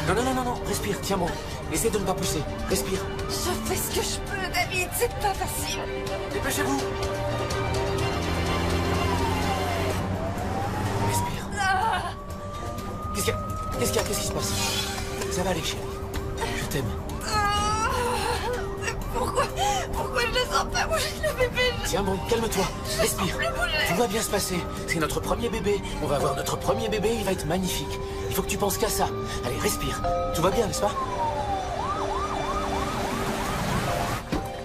Non, non, non, non, non, respire, tiens bon. Essaie de ne pas pousser. Respire. Je fais ce que je peux, David, c'est pas facile. Dépêchez-vous. Respire. Qu'est-ce qu'il y a? Qu'est-ce qu'il y a? Qu'est-ce qui se passe? Ça va aller, chérie. Je t'aime. Pourquoi je ne sens pas bouger le bébé? Tiens bon, calme-toi. Respire. Tout va bien se passer. C'est notre premier bébé. On va avoir notre premier bébé, il va être magnifique. Il faut que tu penses qu'à ça. Allez, respire. Tout va bien, n'est-ce pas?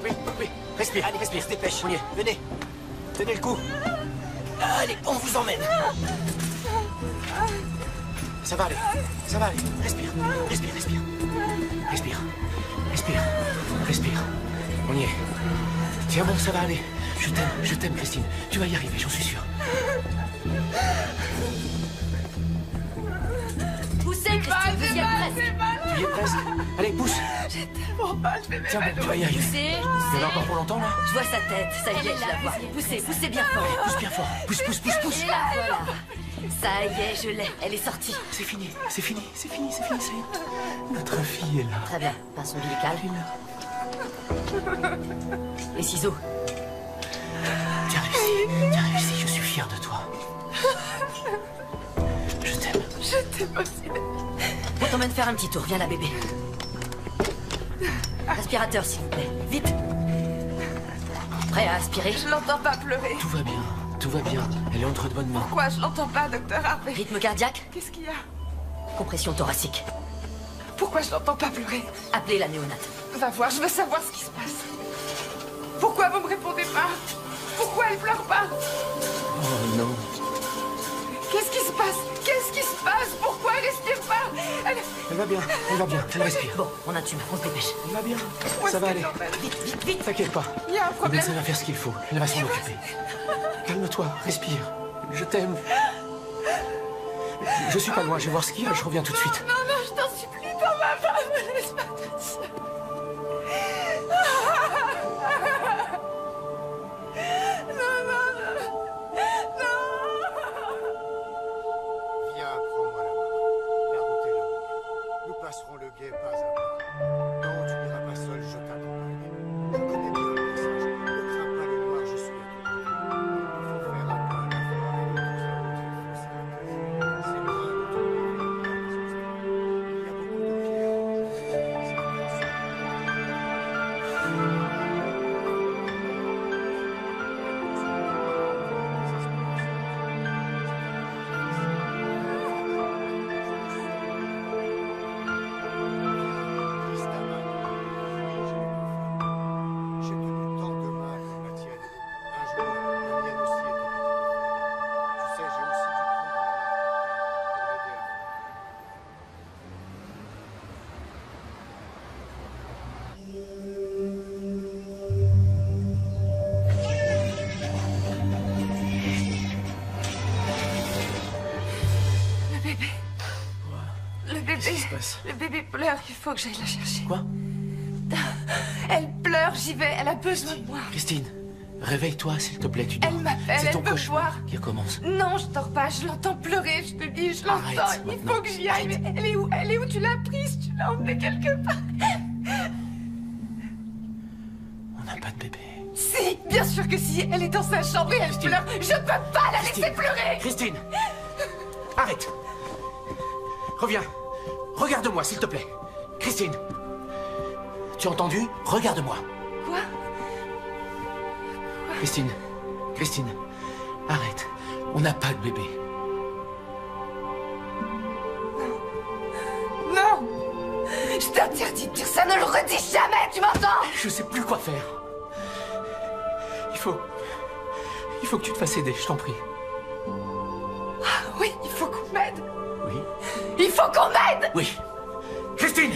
Oui, oui. Respire, allez, respire, se dépêche. On y est. Venez. Tenez le coup. Allez, on vous emmène. Ça va aller. Ça va aller. Respire. Respire, respire. Respire. Respire. Respire. On y est. Tiens bon, ça va aller. Je t'aime, Christine. Tu vas y arriver, j'en suis sûr. Poussez, Christine, vous y êtes presque. Tu y es presque. Allez, pousse. J'ai tellement mal, je vais Tiens bon, tu vas y arriver. Poussez, Il y en a encore pour longtemps, là? Je vois sa tête, ça y est, je la vois. Poussez, poussez bien fort. Pousse bien fort. Pousse, pousse, pousse, pousse. Et là, voilà. Ça y est, je l'ai, elle est sortie. C'est fini, c'est fini, c'est fini, c'est fini, ça y est. Notre fille est là. Très bien, pince ombilical. Les ciseaux. Tu as réussi, je suis fier de toi. Je t'aime. Je t'aime aussi. On t'emmène faire un petit tour, viens là, bébé. Aspirateur, s'il vous plaît. Vite. Prêt à aspirer? Je l'entends pas pleurer. Tout va bien, tout va bien. Elle est entre de bonnes mains. Pourquoi je l'entends pas, docteur Harvey? Rythme cardiaque? Qu'est-ce qu'il y a? Compression thoracique. Pourquoi je l'entends pas pleurer? Appelez la néonate. Va voir, je veux savoir ce qui se passe. Pourquoi vous me répondez pas? Pourquoi elle pleure pas? Oh non. Qu'est-ce qui se passe? Qu'est-ce qui se passe? Pourquoi elle respire pas? Elle va bien, elle respire. Bon, on intume, on se dépêche. Elle va bien, Où ça est-ce va qu'elle aller. l'emmène? Vite, vite, vite. T'inquiète pas. Il y a un Le problème. médecin va faire ce qu'il faut. Elle va s'en occuper. Calme-toi, respire. Je t'aime. Je suis pas loin, je vais voir ce qu'il y a, je reviens tout de suite. Non, non, je t'en supplie, dans ma main, me laisse pas toute seule. Non, non, non. Non. Viens, prends-moi la main. La route est longue. Nous passerons le gué pas à pas. Non, tu n'iras pas seul, je t'accompagne. Je connais bien le passage. Ne crains pas le noir, je suis à ton côté. Il faut faire un pas à la fois et le plus c'est loin de ton pays. Il y a beaucoup de J'ai connu tant de mal comme la tienne. Un jour, la mienne aussi était petite. Tu sais, j'ai aussi dû prendre la main de quelqu'un pour l'aider à faire. Le bébé. Le bébé. Qu'est-ce qui se passe? Le bébé pleure, il faut que j'aille la chercher. Quoi? Elle pleure, j'y vais, elle a besoin de moi. Christine, réveille-toi, s'il te plaît, tu dors. Elle m'appelle, C'est elle ton veut cauchemar voir. qui recommence. Non, je dors pas, je l'entends pleurer, je te dis, je l'entends. Arrête, Il maintenant. faut que j'y aille. Mais elle est où? Elle est où? Tu l'as prise? Tu l'as emmenée quelque part? On n'a pas de bébé. Si, bien sûr que si. Elle est dans sa chambre et elle Christine. pleure. Je peux pas la laisser Christine. pleurer. Christine! Arrête! Reviens! Regarde-moi, s'il te plaît! Christine! Tu as entendu? Regarde-moi! Quoi? Christine! Christine! Arrête! On n'a pas de bébé. Non. Je t'interdis de dire ça, ne le redis jamais, tu m'entends? Je sais plus quoi faire. Il faut que tu te fasses aider, je t'en prie. Oui, il faut qu'on m'aide. Oui? Il faut qu'on m'aide. Oui! Christine!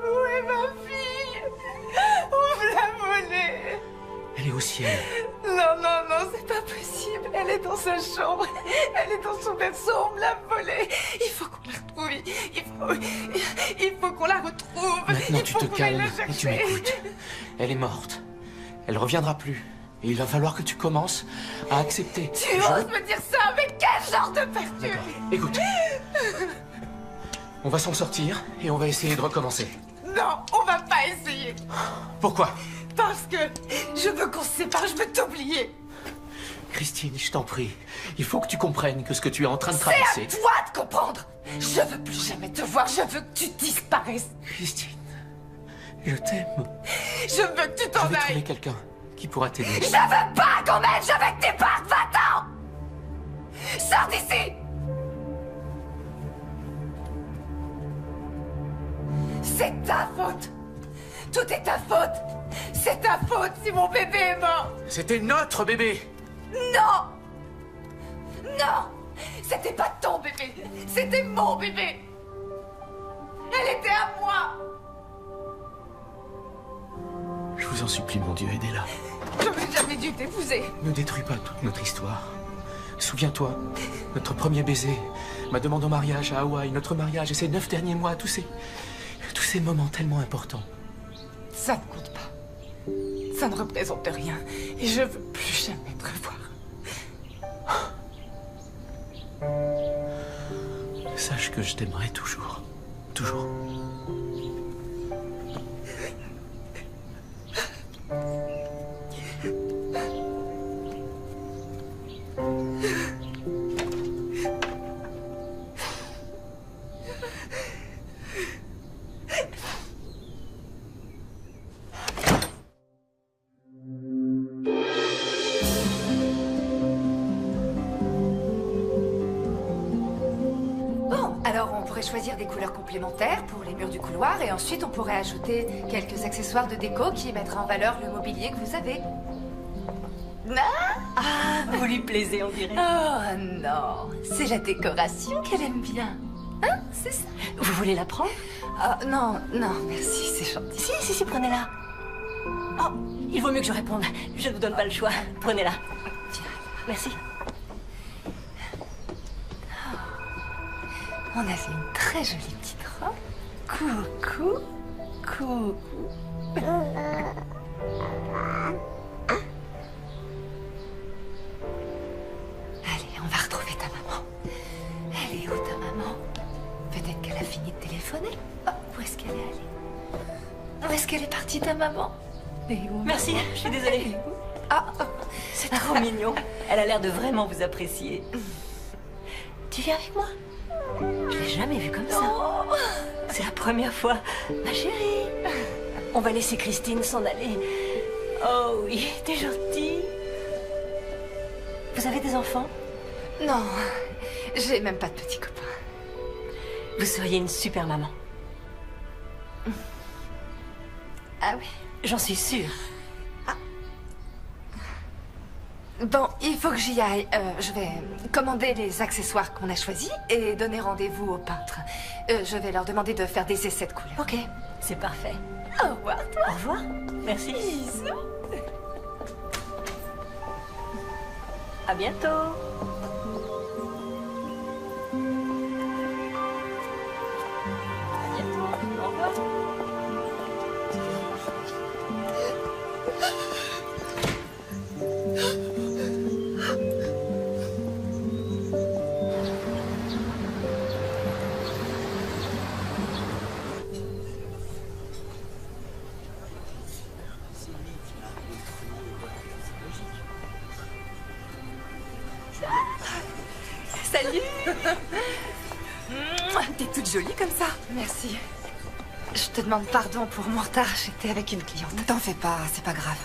Où est ma fille? On me l'a volée. Elle est au ciel. Non, non, non, c'est pas possible. Elle est dans sa chambre. Elle est dans son berceau. On me l'a volée. Il faut qu'on la retrouve. Il faut qu'on la retrouve. Maintenant Il tu faut te qu'on aille calmes la et tu chercher. m'écoutes. Elle est morte. Elle reviendra plus. Et il va falloir que tu commences à accepter. Tu oses me dire ça? Mais quel genre de père tu es? D'accord. Écoute. On va s'en sortir et on va essayer de recommencer. Non, on va pas essayer. Pourquoi? Parce que je veux qu'on se sépare, je veux t'oublier. Christine, je t'en prie. Il faut que tu comprennes que ce que tu es en train de traverser... C'est à toi de comprendre. Je veux plus jamais te voir, je veux que tu disparaisses. Christine, je t'aime. Je veux que tu Je t'en vais trouver ailles. quelqu'un qui pourra t'aider. Je veux pas qu'on m'aide, je veux que tu partes, va-t'en. Sors d'ici. C'est ta faute. Tout est ta faute. C'est ta faute si mon bébé est mort. C'était notre bébé. Non. Non. C'était pas ton bébé. C'était mon bébé. Elle était à moi. Je vous en supplie, mon Dieu, aidez-la. J'aurais jamais dû t'épouser. Ne détruis pas toute notre histoire. Souviens-toi, notre premier baiser, ma demande en mariage à Hawaï, notre mariage et ces 9 derniers mois, tous ces moments tellement importants. Ça ne compte pas. Ça ne représente rien. Et je veux plus jamais te revoir. Sache que je t'aimerai toujours. Toujours. Bon, alors on pourrait choisir des couleurs complémentaires pour les murs du couloir et ensuite on pourrait ajouter quelques accessoires de déco qui mettraient en valeur le mobilier que vous avez. Ah, vous lui plaisez, on dirait. Oh non, c'est la décoration qu'elle aime bien. Hein, c'est ça? Vous voulez la prendre? Ah non, non, merci, c'est gentil. Si, prenez-la. Oh, il vaut mieux que je réponde. Je ne vous donne pas le choix. Prenez-la. Merci. On avait une très jolie petite robe. Coucou, coucou. Allez, on va retrouver ta maman. Elle est où ta maman? Peut-être qu'elle a fini de téléphoner. Oh, où est-ce qu'elle est allée? Où est-ce qu'elle est partie ta maman? Elle est où, Merci, maman? je suis désolée. Elle est où? Ah, oh. C'est trop mignon. Elle a l'air de vraiment vous apprécier. Tu viens avec moi? Je l'ai jamais vue comme ça. C'est la première fois. Ma chérie. On va laisser Christine s'en aller. Oh oui, t'es gentille. Vous avez des enfants? Non, j'ai même pas de petits copains. Vous seriez une super maman. Ah oui? J'en suis sûre. Bon, il faut que j'y aille. Je vais commander les accessoires qu'on a choisis et donner rendez-vous au peintre. Je vais leur demander de faire des essais de couleurs. Ok, c'est parfait. Au revoir, toi. Au revoir. Merci. Bisous. À bientôt. À bientôt. Au revoir. Salut. T'es toute jolie comme ça. Merci. Je te demande pardon pour mon retard. J'étais avec une cliente. Ne t'en fais pas, c'est pas grave.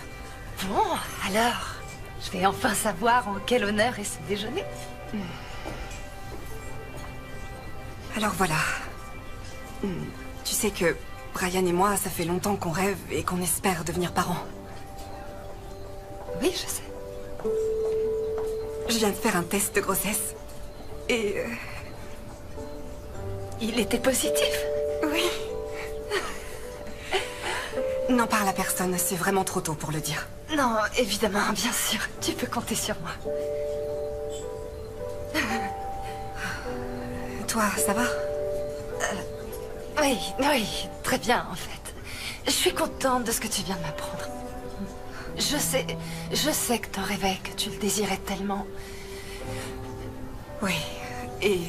Bon, alors, je vais enfin savoir en quel honneur est ce déjeuner. Alors voilà. Tu sais que Brian et moi, ça fait longtemps qu'on rêve et qu'on espère devenir parents. Oui, je sais. Je viens de faire un test de grossesse. Et... Il était positif. oui. N'en parle à personne, c'est vraiment trop tôt pour le dire. Non, évidemment, bien sûr. Tu peux compter sur moi. Toi, ça va? Oui, oui, très bien en fait. Je suis contente de ce que tu viens de m'apprendre. Je sais que t'en rêvais, que tu le désirais tellement. Oui, et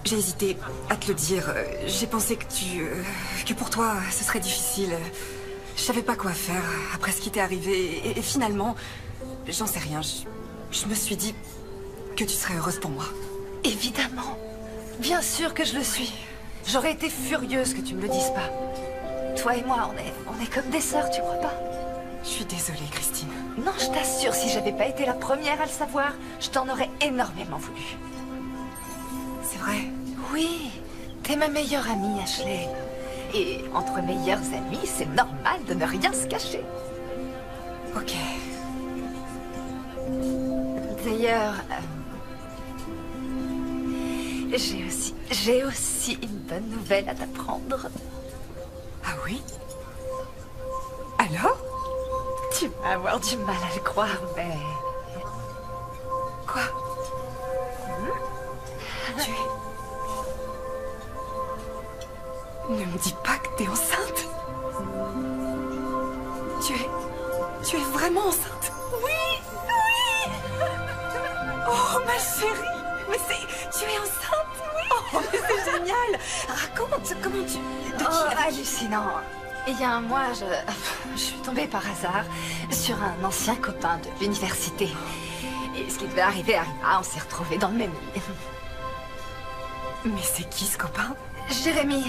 j'ai hésité à te le dire. J'ai pensé que pour toi, ce serait difficile. Je savais pas quoi faire après ce qui t'est arrivé. Et finalement, j'en sais rien. Je me suis dit que tu serais heureuse pour moi. Évidemment. Bien sûr que je le suis. J'aurais été furieuse que tu me le dises pas. Toi et moi, on est comme des sœurs, tu crois pas? Je suis désolée, Christine. Non, je t'assure, si j'avais pas été la première à le savoir, je t'en aurais énormément voulu. C'est vrai? Oui, t'es ma meilleure amie, Ashley. Et entre meilleurs amis, c'est normal de ne rien se cacher. Ok. D'ailleurs, j'ai aussi une bonne nouvelle à t'apprendre. Ah oui? Alors? Tu vas avoir du mal à le croire, mais... Quoi? Ne me dis pas que t'es enceinte. Tu es vraiment enceinte? Oui, oui. Oh, ma chérie. Mais tu es enceinte, oui. Oh, mais c'est génial. Raconte, comment tu... De qui hallucinant. Il y a un mois, je suis tombée par hasard sur un ancien copain de l'université. Et ce qui devait arriver arriva, on s'est retrouvés dans le même lit. Mais c'est qui ce copain? Jérémy.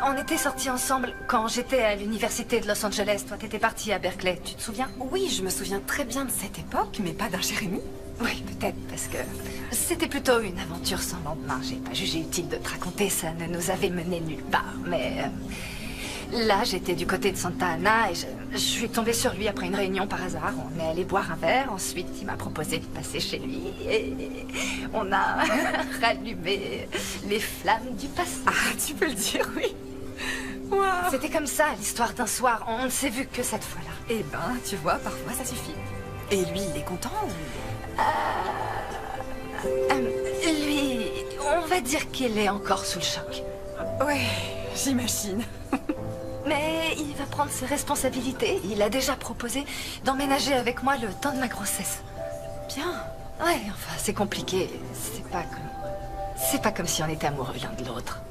On était sortis ensemble quand j'étais à l'université de Los Angeles. Toi, t'étais partie à Berkeley, tu te souviens? Oui, je me souviens très bien de cette époque, mais pas d'un Jérémy. Oui, peut-être, parce que c'était plutôt une aventure sans lendemain. J'ai pas jugé utile de te raconter, ça ne nous avait mené nulle part. Mais là, j'étais du côté de Santa Ana et je suis tombée sur lui après une réunion par hasard. On est allé boire un verre, ensuite il m'a proposé de passer chez lui et on a rallumé les flammes du passé. Ah, tu peux le dire, oui. Wow. C'était comme ça, l'histoire d'un soir. On ne s'est vu que cette fois-là. Eh ben, tu vois, parfois ça suffit. Et lui, il est content ou... Lui, on va dire qu'il est encore sous le choc. Ouais, j'imagine. Mais il va prendre ses responsabilités. Il a déjà proposé d'emménager avec moi le temps de ma grossesse. Bien. Ouais, enfin, c'est compliqué. C'est pas comme si on était amoureux l'un de l'autre.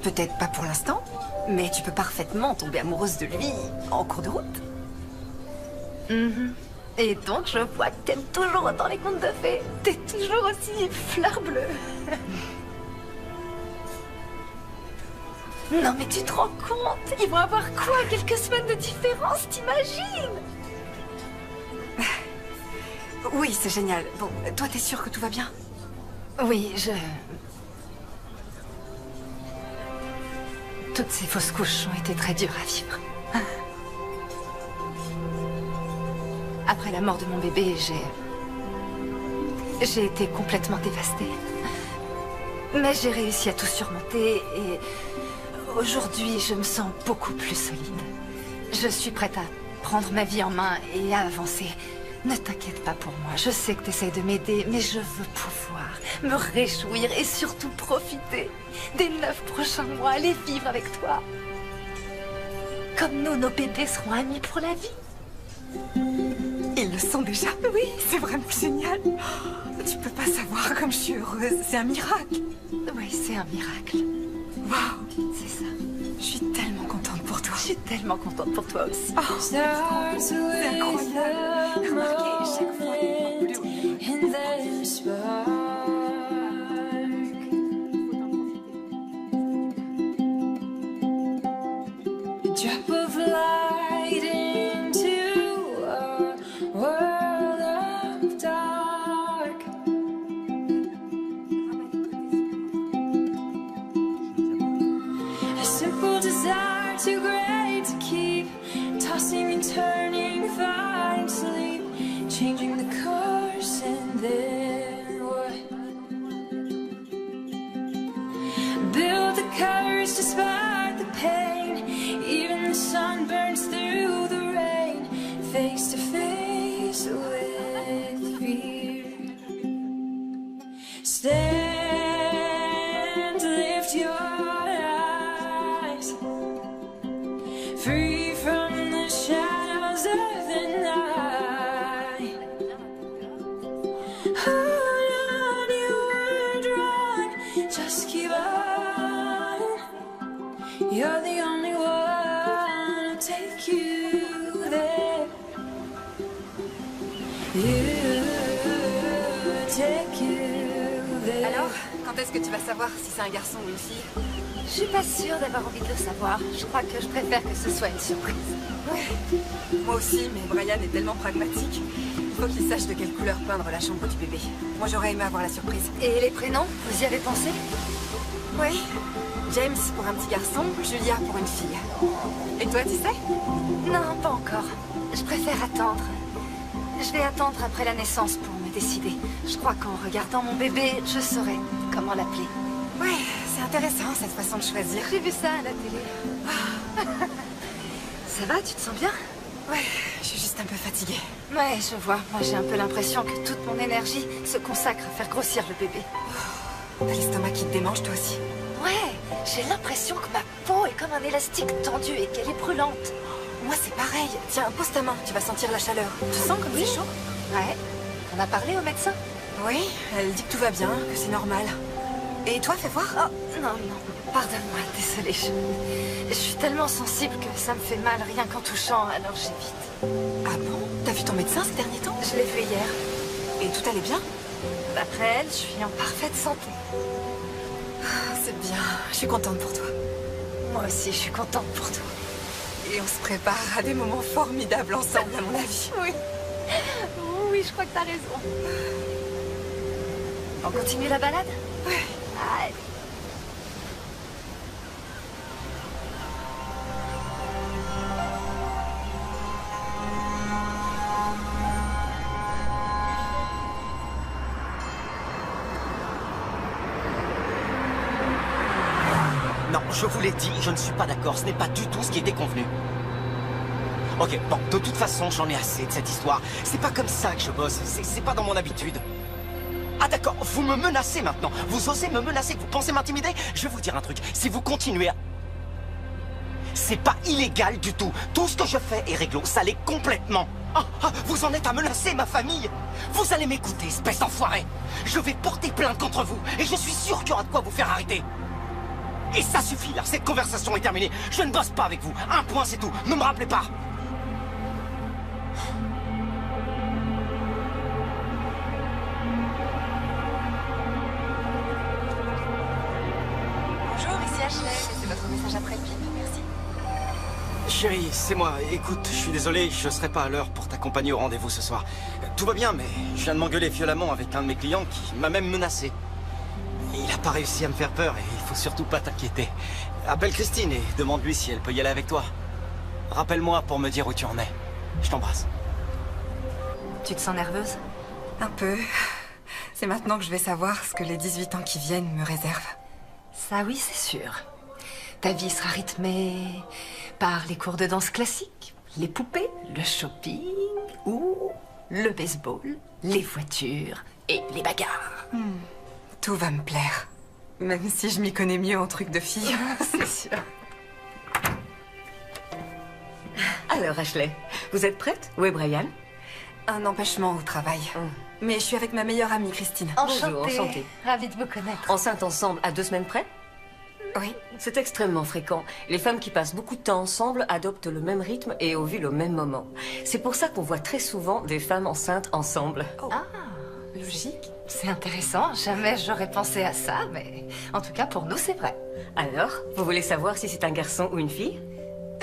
Peut-être pas pour l'instant, mais tu peux parfaitement tomber amoureuse de lui en cours de route. Et donc, je vois que t'aimes toujours autant les contes de fées. T'es toujours aussi fleur bleue. Non, mais tu te rends compte? Ils vont avoir quoi? Quelques semaines de différence, t'imagines? Oui, c'est génial. Bon, toi, t'es sûre que tout va bien? Oui, Toutes ces fausses couches ont été très dures à vivre. Après la mort de mon bébé, j'ai été complètement dévastée. Mais j'ai réussi à tout surmonter et aujourd'hui, je me sens beaucoup plus solide. Je suis prête à prendre ma vie en main et à avancer. Ne t'inquiète pas pour moi. Je sais que tu essaies de m'aider, mais je veux pouvoir me réjouir et surtout profiter des 9 prochains mois, les vivre avec toi. Comme nous, nos bébés seront amis pour la vie. Ils le sont déjà? Oui, c'est vraiment génial. Tu peux pas savoir comme je suis heureuse. C'est un miracle. Oui, c'est un miracle. Waouh, c'est ça. Je suis tellement contente pour toi. Je suis tellement contente pour toi aussi. Oh, c'est incroyable. Remarquez, chaque fois qu'on prend plus haut. Drop of light into a world of dark. A simple desire too great to keep, tossing and turning, find sleep, changing the course and then what? Build the courage despite the pain. Even the sun burns through the rain, face to face with fear. Stand, lift your eyes, free from you, take you there. Alors, quand est-ce que tu vas savoir si c'est un garçon ou une fille? Je suis pas sûre d'avoir envie de le savoir. Je crois que je préfère que ce soit une surprise. Ouais. Moi aussi, mais Brian est tellement pragmatique. Il faut qu'il sache de quelle couleur peindre la chambre du bébé. Moi, j'aurais aimé avoir la surprise. Et les prénoms, vous y avez pensé? Oui. James pour un petit garçon, Julia pour une fille. Et toi, tu sais? Non, pas encore. Je préfère attendre. Je vais attendre après la naissance pour me décider. Je crois qu'en regardant mon bébé, je saurai comment l'appeler. Ouais, c'est intéressant cette façon de choisir. J'ai vu ça à la télé. Ça va, tu te sens bien? Ouais, je suis juste un peu fatiguée. Ouais, je vois. Moi, j'ai un peu l'impression que toute mon énergie se consacre à faire grossir le bébé. T'as l'estomac qui te démange, toi aussi? Ouais, j'ai l'impression que ma peau est comme un élastique tendu et qu'elle est brûlante. Moi, c'est pareil. Tiens, pose ta main, tu vas sentir la chaleur. Tu sens comme Oui. c'est chaud? Ouais. T'en as parlé au médecin? Oui, elle dit que tout va bien, que c'est normal. Et toi, fais voir. Oh, non, non. Pardonne-moi, désolée. Je suis tellement sensible que ça me fait mal rien qu'en touchant, alors j'évite. Ah bon? T'as vu ton médecin ces derniers temps? Je l'ai vu hier. Et tout allait bien? D'après elle, je suis en parfaite santé. C'est bien, je suis contente pour toi. Moi aussi, je suis contente pour toi. Et on se prépare à des moments formidables ensemble, à mon avis. Oui. Oui, je crois que t'as raison. On continue la balade? Ouais. Allez. Non, je vous l'ai dit, je ne suis pas d'accord. Ce n'est pas du tout ce qui était convenu. Ok, bon, de toute façon, j'en ai assez de cette histoire. C'est pas comme ça que je bosse. C'est pas dans mon habitude. Ah d'accord, vous me menacez maintenant. Vous osez me menacer, vous pensez m'intimider? Je vais vous dire un truc. Si vous continuez à... C'est pas illégal du tout. Tout ce que je fais est réglo. Ça l'est complètement. Vous en êtes à menacer ma famille? Vous allez m'écouter, espèce d'enfoiré. Je vais porter plainte contre vous. Et je suis sûr qu'il y aura de quoi vous faire arrêter. Et ça suffit là, cette conversation est terminée. Je ne bosse pas avec vous. Un point, c'est tout. Ne me rappelez pas. Bonjour, ici Ashley. Laissez votre message après le bip, merci. Chérie, c'est moi. Écoute, je suis désolé, je serai pas à l'heure pour t'accompagner au rendez-vous ce soir. Tout va bien, mais je viens de m'engueuler violemment avec un de mes clients qui m'a même menacé. Il a pas réussi à me faire peur et il faut surtout pas t'inquiéter. Appelle Christine et demande-lui si elle peut y aller avec toi. Rappelle-moi pour me dire où tu en es. Je t'embrasse. Tu te sens nerveuse? Un peu. C'est maintenant que je vais savoir ce que les 18 ans qui viennent me réservent. Ça oui, c'est sûr. Ta vie sera rythmée par les cours de danse classiques, les poupées, le shopping ou le baseball, les voitures et les bagarres. Tout va me plaire. Même si je m'y connais mieux en trucs de fille. C'est sûr. Alors, Ashley, vous êtes prête? Où est Brian? Un empêchement au travail. Mais je suis avec ma meilleure amie, Christine. Enchantée. enchantée. Ravie de vous connaître. Enceinte ensemble à 2 semaines près? Oui. C'est extrêmement fréquent. Les femmes qui passent beaucoup de temps ensemble adoptent le même rythme et ovulent au même moment. C'est pour ça qu'on voit très souvent des femmes enceintes ensemble. Ah, Logique. c'est intéressant. Jamais j'aurais pensé à ça, mais en tout cas pour nous, c'est vrai. Alors, vous voulez savoir si c'est un garçon ou une fille?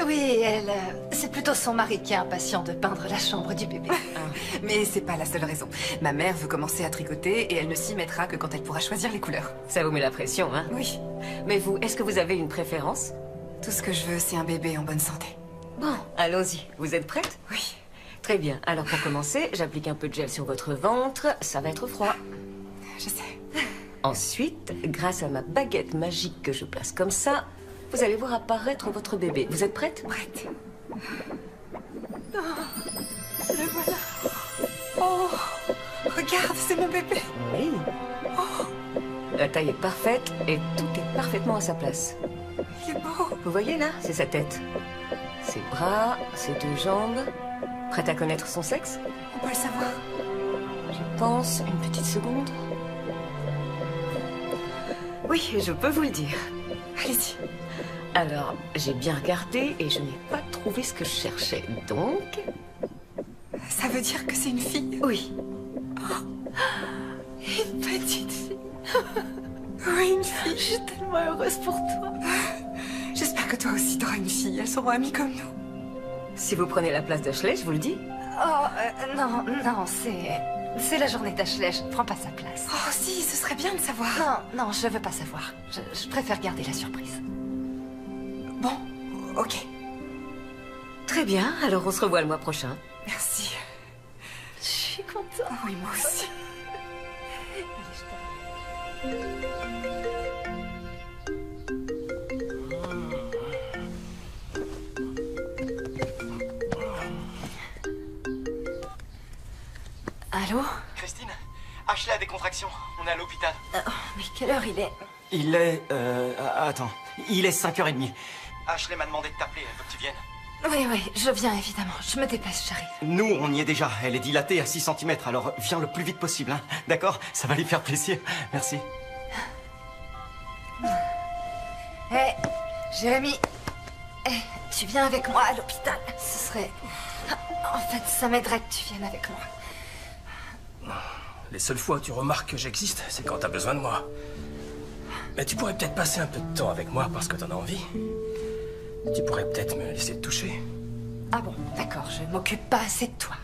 Oui, elle... c'est plutôt son mari qui est impatient de peindre la chambre du bébé. Mais c'est pas la seule raison. Ma mère veut commencer à tricoter et elle ne s'y mettra que quand elle pourra choisir les couleurs. Ça vous met la pression, hein? Oui. Mais vous, est-ce que vous avez une préférence? Tout ce que je veux, c'est un bébé en bonne santé. Bon, allons-y. Vous êtes prête? Oui. Très bien. Alors pour commencer, j'applique un peu de gel sur votre ventre. Ça va être froid. Je sais. Ensuite, grâce à ma baguette magique que je place comme ça, vous allez voir apparaître votre bébé. Vous êtes prête? Prête. Le voilà. Oh, regarde, c'est mon bébé. Oui. La taille est parfaite et tout est parfaitement à sa place. Il est beau. Vous voyez là, c'est sa tête. Ses bras, ses 2 jambes. Prête à connaître son sexe? On peut le savoir. Je pense une petite seconde. Oui, je peux vous le dire. Allez-y. Alors, j'ai bien regardé et je n'ai pas trouvé ce que je cherchais. Donc, Ça veut dire que c'est une fille? Oui. Une petite fille. Oui, une fille. Je suis tellement heureuse pour toi. J'espère que toi aussi t'auras une fille. Elles seront amies comme nous. Si vous prenez la place d'Ashley, je vous le dis. Oh, non, c'est la journée d'Ashley, je ne prends pas sa place. Oh si, ce serait bien de savoir. Non, je veux pas savoir. Je préfère garder la surprise. Bon, ok. Très bien, alors on se revoit le mois prochain. Merci. Je suis contente. Oui, moi aussi. Allô? Christine, Ashley a des contractions. On est à l'hôpital. Mais quelle heure il est? Il est... attends. Il est 5h30. Ashley m'a demandé de t'appeler. Elle veut que tu viennes. Oui, je viens évidemment. Je me dépêche, j'arrive. Nous, on y est déjà. Elle est dilatée à 6 cm. Alors, viens le plus vite possible, hein. D'accord? Ça va lui faire plaisir. Merci. Hé, Jérémy. Hé, tu viens avec moi à l'hôpital. Ce serait... En fait, ça m'aiderait que tu viennes avec moi. Les seules fois où tu remarques que j'existe, c'est quand t'as besoin de moi. Mais tu pourrais peut-être passer un peu de temps avec moi parce que t'en as envie. Tu pourrais peut-être me laisser te toucher. Ah bon, d'accord, je m'occupe pas assez de toi.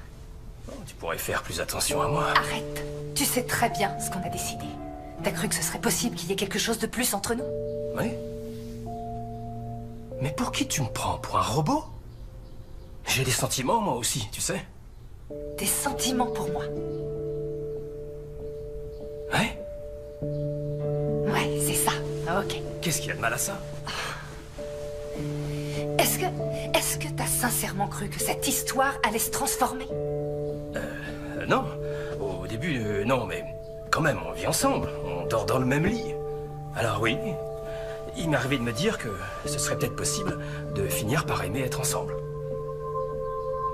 Tu pourrais faire plus attention à moi. Arrête. Tu sais très bien ce qu'on a décidé. T'as cru que ce serait possible qu'il y ait quelque chose de plus entre nous? Oui. Mais pour qui tu me prends? Pour un robot? J'ai des sentiments, moi aussi, tu sais. Des sentiments pour moi. Ouais? Ouais, c'est ça. Ok. Qu'est-ce qu'il y a de mal à ça? Est-ce que t'as sincèrement cru que cette histoire allait se transformer? Non. Au début, non, mais quand même, on vit ensemble. On dort dans le même lit. Alors oui, il m'est arrivé de me dire que ce serait peut-être possible de finir par aimer être ensemble.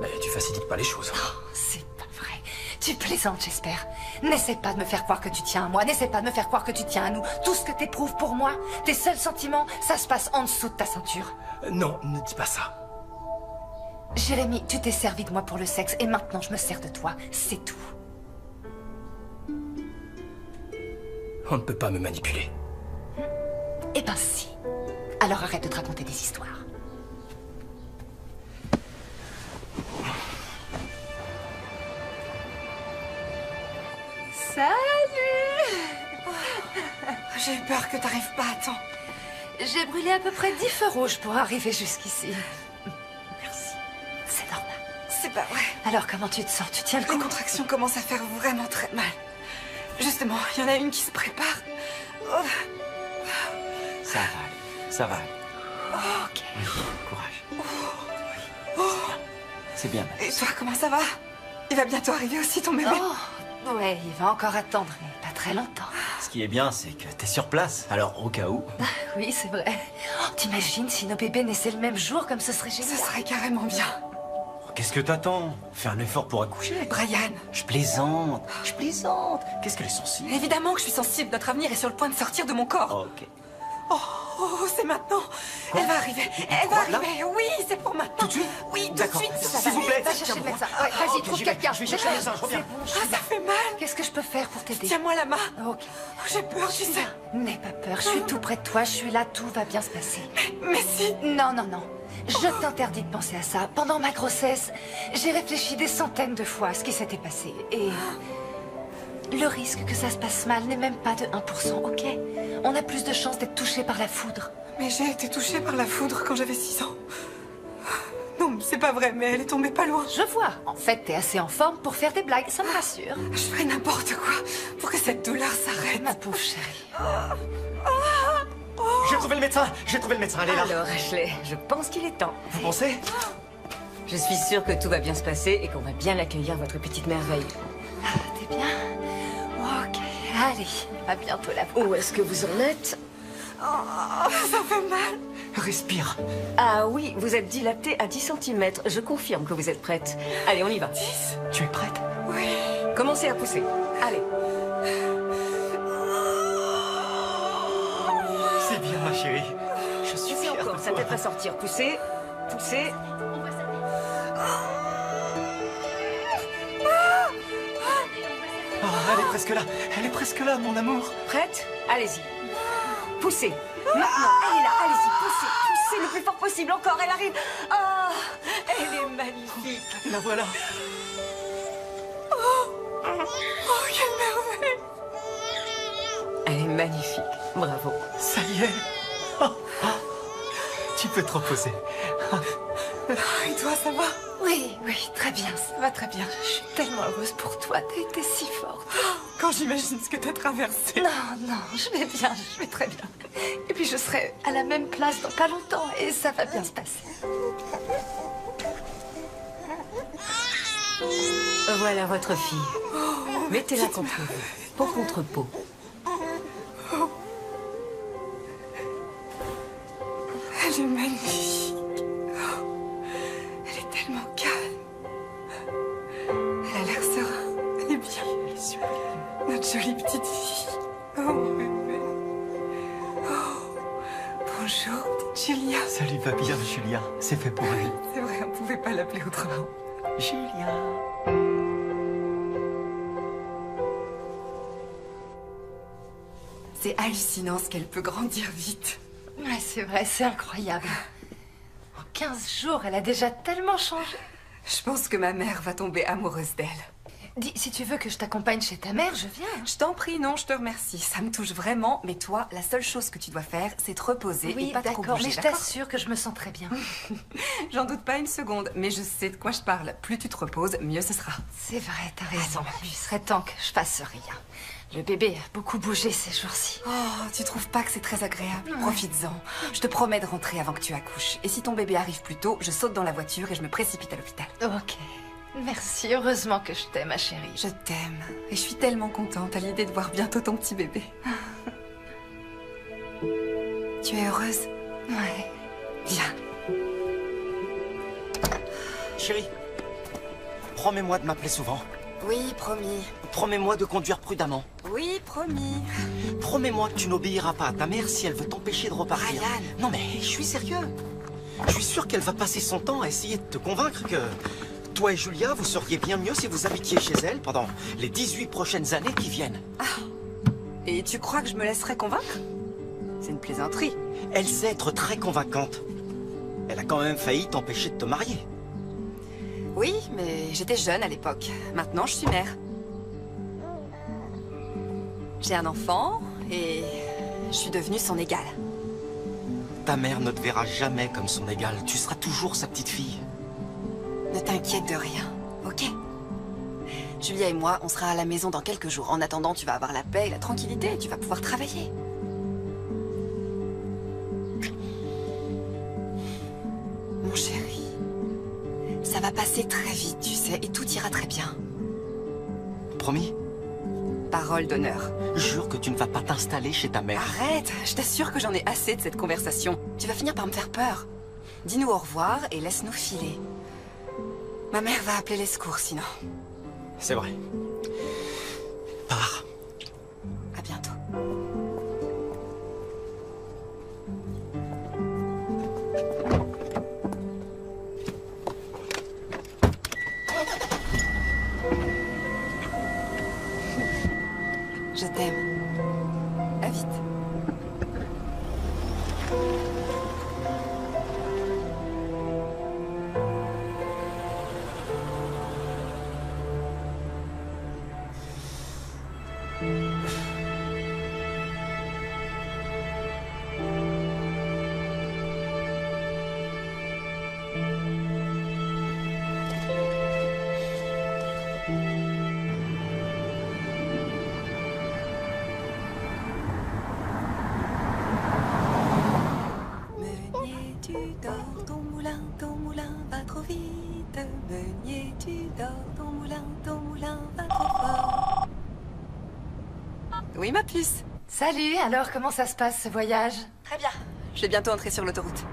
Mais tu facilites pas les choses. C'est pas vrai. Tu plaisantes, j'espère. N'essaie pas de me faire croire que tu tiens à moi. N'essaie pas de me faire croire que tu tiens à nous. Tout ce que t'éprouves pour moi, tes seuls sentiments, ça se passe en dessous de ta ceinture. Non, ne dis pas ça. Jérémy, tu t'es servi de moi pour le sexe et maintenant je me sers de toi. C'est tout. On ne peut pas me manipuler. Eh ben si. Alors arrête de te raconter des histoires. Salut! J'ai eu peur que t'arrives pas à temps. J'ai brûlé à peu près 10 feux rouges pour arriver jusqu'ici. Merci. C'est normal. C'est pas vrai. Alors comment tu te sens? Tu tiens le Les coup? contractions commencent à faire vraiment très mal. Justement, il y en a une qui se prépare. Oh. Ça va aller. Ça va aller. Ok. Courage. Oh. C'est bien. Et toi, comment ça va? Il va bientôt arriver aussi ton bébé. Oh, ouais, il va encore attendre, mais pas très longtemps. Ce qui est bien, c'est que t'es sur place. Alors, au cas où... Oui, c'est vrai. Oh, t'imagines si nos bébés naissaient le même jour, comme ce serait génial. Ce serait carrément bien. Qu'est-ce que t'attends? Fais un effort pour accoucher. Brian, Je plaisante. Je plaisante. Qu'est-ce qu'elle est sensible? évidemment que je suis sensible. Notre avenir est sur le point de sortir de mon corps. Ok. Oh, c'est maintenant. Elle va arriver. Elle va Là arriver. Oui, c'est pour maintenant. Tout de suite? Oui, tout de D'accord. suite. S'il vous plaît. Va chercher le médecin. Ouais, vas-y, ok, trouve j'y vais. quelqu'un. Je vais chercher le médecin, je reviens. C'est bon, je Ah, suis ça là. fait mal. Qu'est-ce que je peux faire pour t'aider? Tiens-moi la main. Ok. Oh, j'ai peur, tu sais. N'aie pas peur, je suis tout près de toi, je suis là, tout va bien se passer. Mais si. Non. Je t'interdis de penser à ça. Pendant ma grossesse, j'ai réfléchi des centaines de fois à ce qui s'était passé. Et le risque que ça se passe mal n'est même pas de 1%, ok? On a plus de chances d'être touché par la foudre. Mais j'ai été touchée par la foudre quand j'avais 6 ans. Non, c'est pas vrai, mais elle est tombée pas loin. Je vois. En fait, t'es assez en forme pour faire des blagues, ça me rassure. Je ferai n'importe quoi pour que cette douleur s'arrête. Ma pauvre chérie. J'ai trouvé le médecin. Elle est là. Alors, Ashley, je pense qu'il est temps. Vous pensez? Je suis sûre que tout va bien se passer et qu'on va bien l'accueillir, votre petite merveille. Ah, t'es bien? Ok, allez, à bientôt la voir. Où est-ce que vous en êtes? Ça fait mal. Respire. Ah oui, vous êtes dilatée à 10 cm. Je confirme que vous êtes prête. Allez, on y va. Tu es prête? Oui. Commencez à pousser. Allez. C'est bien, ma chérie. Je suis Poussez fier encore, de sa toi. tête va sortir. Poussez. Poussez. Oh, elle est presque là. Elle est presque là, mon amour. Prête? Allez-y. Poussez. Maintenant, elle est là. Allez-y, poussez. Poussez le plus fort possible. Encore, elle arrive. Ah, elle est magnifique. La voilà. Quelle merveille! Elle est magnifique. Bravo. Ça y est. Oh, oh. Tu peux te reposer. Et toi, ça va? Oui, très bien, ça va très bien. Je suis tellement heureuse pour toi, t'as été si forte. Quand j'imagine ce que t'as traversé. Non, je vais bien, je vais très bien. Et puis je serai à la même place dans pas longtemps et ça va bien se passer. Voilà votre fille. Mettez-la contre vous. Peau contre peau. Elle est magnifique. Elle est tellement calme. Elle a l'air serein. Elle est bien. Elle est sublime. Notre jolie petite fille. Oh, mon bébé. Oh, bonjour, petite Julia. Ça lui va bien, Julia. C'est fait pour elle. C'est vrai, on pouvait pas l'appeler autrement. Julia. C'est hallucinant ce qu'elle peut grandir vite. Ouais, c'est vrai, c'est incroyable. En 15 jours, elle a déjà tellement changé. Je pense que ma mère va tomber amoureuse d'elle. Dis, si tu veux que je t'accompagne chez ta mère, je viens. Je t'en prie, non, je te remercie. Ça me touche vraiment, mais toi, la seule chose que tu dois faire, c'est te reposer et Oui, pas trop d'accord, bouger, mais je d'accord? t'assure que je me sens très bien. J'en doute pas une seconde, mais je sais de quoi je parle. Plus tu te reposes, mieux ce sera. C'est vrai, t'as raison. Il serait temps que je fasse rien. Le bébé a beaucoup bougé ces jours-ci. Oh, tu trouves pas que c'est très agréable? Profites-en. Je te promets de rentrer avant que tu accouches. Et si ton bébé arrive plus tôt, je saute dans la voiture et je me précipite à l'hôpital. Ok. Merci, heureusement que je t'aime, ma chérie. Je t'aime. Et je suis tellement contente à l'idée de voir bientôt ton petit bébé. Tu es heureuse? Ouais. Viens. Chérie, promets-moi de m'appeler souvent. Oui, promis. Promets-moi de conduire prudemment. Oui, promis. Promets-moi que tu n'obéiras pas à ta mère si elle veut t'empêcher de repartir. Ryan. Non mais je suis sérieux. Je suis sûr qu'elle va passer son temps à essayer de te convaincre que toi et Julia, vous seriez bien mieux si vous habitiez chez elle pendant les 18 prochaines années qui viennent. Et tu crois que je me laisserai convaincre? C'est une plaisanterie. Elle sait être très convaincante. Elle a quand même failli t'empêcher de te marier. Oui, mais j'étais jeune à l'époque. Maintenant, je suis mère. J'ai un enfant et je suis devenue son égale. Ta mère ne te verra jamais comme son égale. Tu seras toujours sa petite fille. Ne t'inquiète de rien, ok? Julia et moi, on sera à la maison dans quelques jours. En attendant, tu vas avoir la paix et la tranquillité et tu vas pouvoir travailler. Mon chéri, ça va passer très vite, tu sais, et tout ira très bien. Promis? Parole d'honneur. Jure que tu ne vas pas t'installer chez ta mère. Arrête, je t'assure que j'en ai assez de cette conversation. Tu vas finir par me faire peur. Dis-nous au revoir et laisse-nous filer. Ma mère va appeler les secours sinon. C'est vrai. Pars. À bientôt. Je t'aime. À vite. Meunier, tu dors, ton moulin va trop vite. Meunier, tu dors, ton moulin va trop fort. Oui, ma puce. Salut, alors comment ça se passe ce voyage? Très bien. Je vais bientôt entrer sur l'autoroute.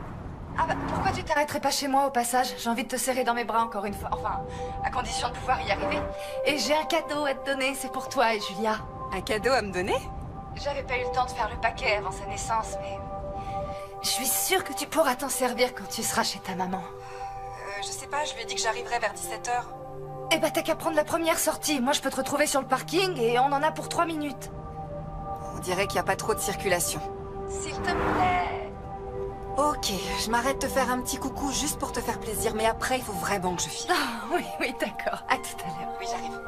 Ah bah, pourquoi tu t'arrêterais pas chez moi au passage? J'ai envie de te serrer dans mes bras encore une fois. Enfin, à condition de pouvoir y arriver. Et j'ai un cadeau à te donner, c'est pour toi et Julia. Un cadeau à me donner? J'avais pas eu le temps de faire le paquet avant sa naissance, mais... Je suis sûre que tu pourras t'en servir quand tu seras chez ta maman. Je sais pas, je lui ai dit que j'arriverais vers 17h. Eh ben, t'as qu'à prendre la première sortie. Moi, je peux te retrouver sur le parking et on en a pour 3 minutes. On dirait qu'il n'y a pas trop de circulation. S'il te plaît. Ok, je m'arrête de faire un petit coucou juste pour te faire plaisir, mais après, il faut vraiment que je file. Ah, oui, oui, d'accord. À tout à l'heure. Oui, j'arrive.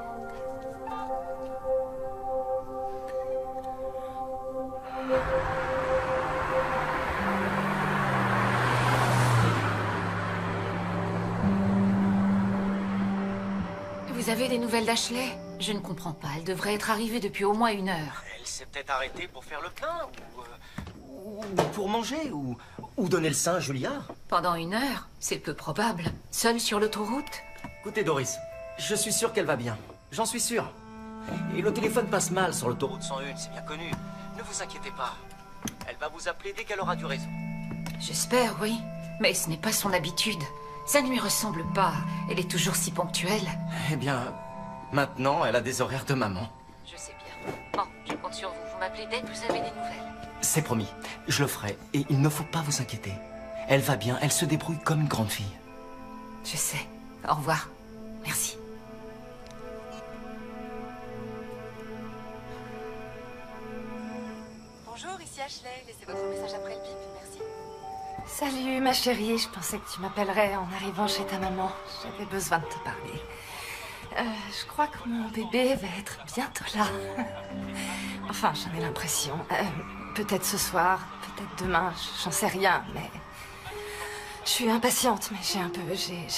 Vous avez des nouvelles d'Ashley? Je ne comprends pas. Elle devrait être arrivée depuis au moins 1 heure. Elle s'est peut-être arrêtée pour faire le plein, ou pour manger, ou donner le sein à Julia. Pendant 1 heure? C'est peu probable. Seule sur l'autoroute? Écoutez, Doris, je suis sûr qu'elle va bien. J'en suis sûr. Et le téléphone passe mal sur l'autoroute 101, c'est bien connu. Ne vous inquiétez pas. Elle va vous appeler dès qu'elle aura du réseau. J'espère, oui. Mais ce n'est pas son habitude. Ça ne lui ressemble pas. Elle est toujours si ponctuelle. Eh bien, maintenant, elle a des horaires de maman. Je sais bien. Bon, je compte sur vous. Vous m'appelez dès que vous avez des nouvelles. C'est promis, je le ferai. Et il ne faut pas vous inquiéter. Elle va bien, elle se débrouille comme une grande fille. Je sais. Au revoir. Merci. Bonjour, ici Ashley. Laissez votre message après le bip, merci. Salut, ma chérie. Je pensais que tu m'appellerais en arrivant chez ta maman. J'avais besoin de te parler. Je crois que mon bébé va être bientôt là. Enfin, j'en ai l'impression. Peut-être ce soir, peut-être demain, j'en sais rien, mais... Je suis impatiente, mais j'ai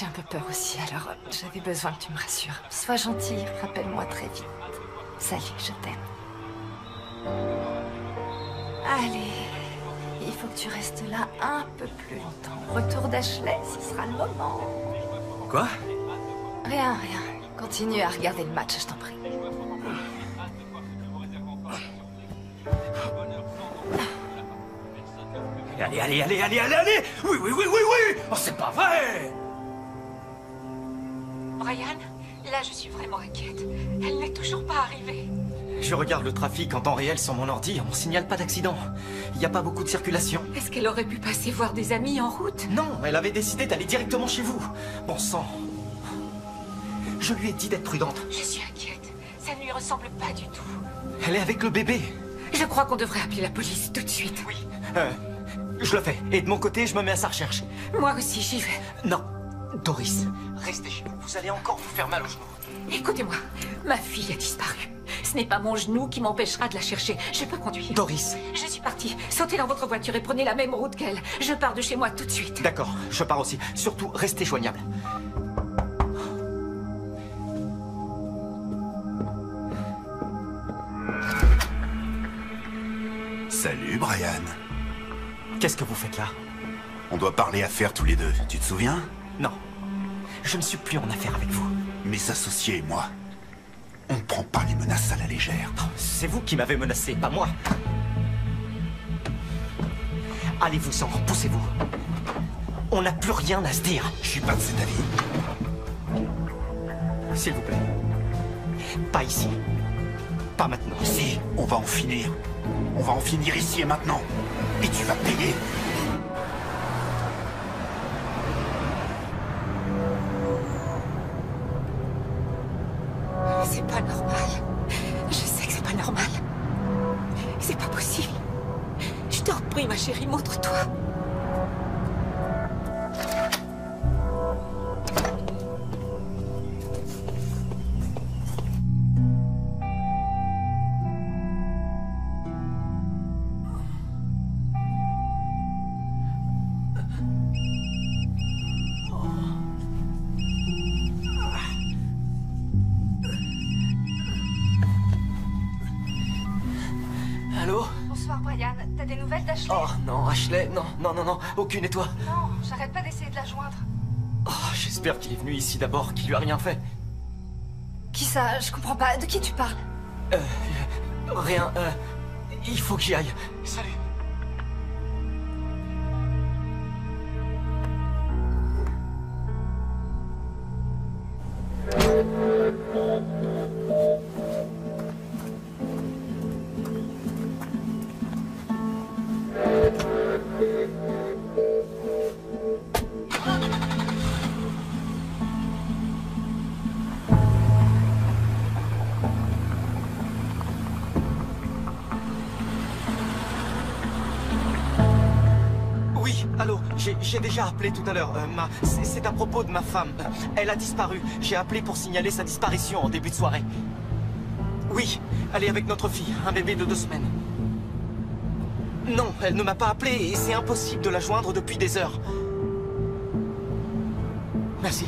un peu peur aussi, alors j'avais besoin que tu me rassures. Sois gentille, rappelle-moi très vite. Salut, je t'aime. Allez, il faut que tu restes là un peu plus longtemps. Retour d'Ashley, ce sera le moment. Quoi? Rien. Continue à regarder le match, je t'en prie. Allez! Oui! Oh, c'est pas vrai! Brian, là, je suis vraiment inquiète. Elle n'est toujours pas arrivée. Je regarde le trafic en temps réel sur mon ordi, on signale pas d'accident. Il n'y a pas beaucoup de circulation. Est-ce qu'elle aurait pu passer voir des amis en route? Non, elle avait décidé d'aller directement chez vous. Bon sang. Je lui ai dit d'être prudente. Je suis inquiète. Ça ne lui ressemble pas du tout. Elle est avec le bébé. Je crois qu'on devrait appeler la police tout de suite. Oui. Je le fais. Et de mon côté, je me mets à sa recherche. Moi aussi, j'y vais. Non. Doris, restez chez vous. Vous allez encore vous faire mal au genou. Écoutez-moi, ma fille a disparu. Ce n'est pas mon genou qui m'empêchera de la chercher. Je peux conduire. Doris. Je suis partie. Sautez dans votre voiture et prenez la même route qu'elle. Je pars de chez moi tout de suite. D'accord, je pars aussi. Surtout, restez joignable. Salut, Brian. Qu'est-ce que vous faites là? On doit parler affaires tous les deux, tu te souviens? Non. Je ne suis plus en affaire avec vous. Mes associés et moi, on ne prend pas les menaces à la légère. C'est vous qui m'avez menacé, pas moi. Allez-vous-en, poussez-vous. On n'a plus rien à se dire. Je suis pas de cet avis. S'il vous plaît. Pas ici. Pas maintenant. Si, on va en finir. On va en finir ici et maintenant. Et tu vas payer. C'est pas normal. Je sais que c'est pas normal. C'est pas possible. Je t'en prie, ma chérie, montre-toi. Allô? Bonsoir, Brian. T'as des nouvelles d'Ashley? Oh non, Ashley, non, aucune, et toi? Non, j'arrête pas d'essayer de la joindre. Oh, j'espère qu'il est venu ici d'abord, qu'il lui a rien fait. Qui ça? Je comprends pas. De qui tu parles? Rien, il faut que j'y aille. Salut. J'ai déjà appelé tout à l'heure. C'est à propos de ma femme. Elle a disparu. J'ai appelé pour signaler sa disparition en début de soirée. Oui, elle est avec notre fille, un bébé de 2 semaines. Non, elle ne m'a pas appelé et c'est impossible de la joindre depuis des heures. Merci.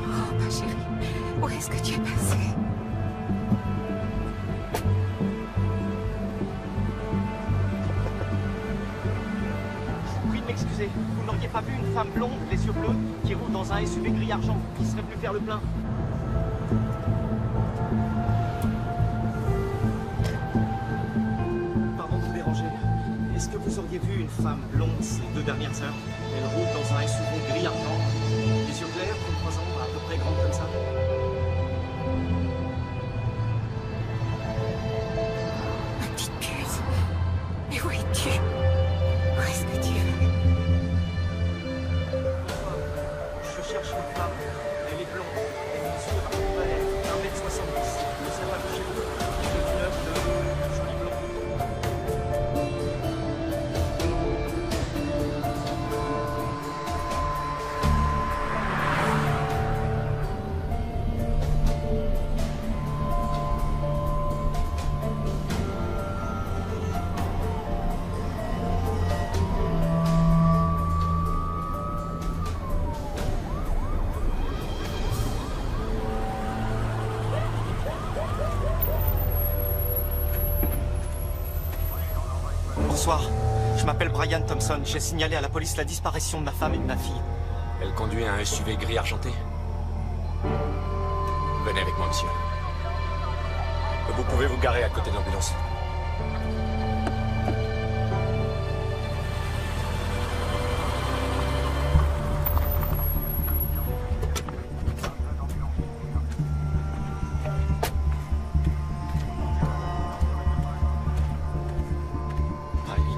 Oh, ma chérie, où est-ce que tu es passée? Je vous prie de m'excuser. Vous n'auriez pas vu une femme blonde, les yeux bleus, qui roule dans un SUV gris argent, qui serait venu faire le plein? Pardon de vous déranger. Est-ce que vous auriez vu une femme blonde ces 2 dernières heures? Elle roule dans un SUV gris argent. Les yeux clairs, 33 ans, à peu près grande comme ça. Ma petite puce. Mais où es-tu? Où est-ce que tu es? Je cherche une femme. Elle est blonde. Elle mesure à peu près 1m70. Ne sais pas de cheveux. De couleur de joli blond. Bonsoir, je m'appelle Brian Thompson. J'ai signalé à la police la disparition de ma femme et de ma fille. Elle conduit un SUV gris argenté. Venez avec moi, monsieur. Vous pouvez vous garer à côté de l'ambulance.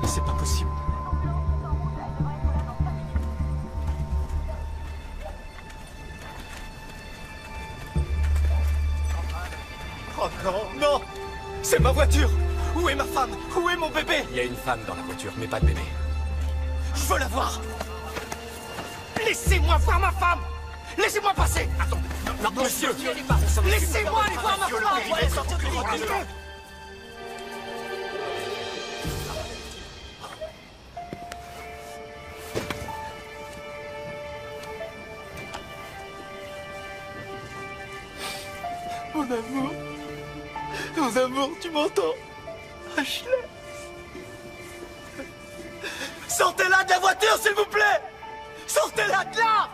C'est pas possible. Oh non, non! C'est ma voiture! Où est ma femme? Où est mon bébé? Il y a une femme dans la voiture, mais pas de bébé. Je veux la voir! Laissez-moi voir ma femme! Laissez-moi passer! Attends, non, monsieur! Laissez-moi aller voir ma femme! Mon amour, tu m'entends? Ashley? Sortez-la de la voiture, s'il vous plaît! Sortez-la de là!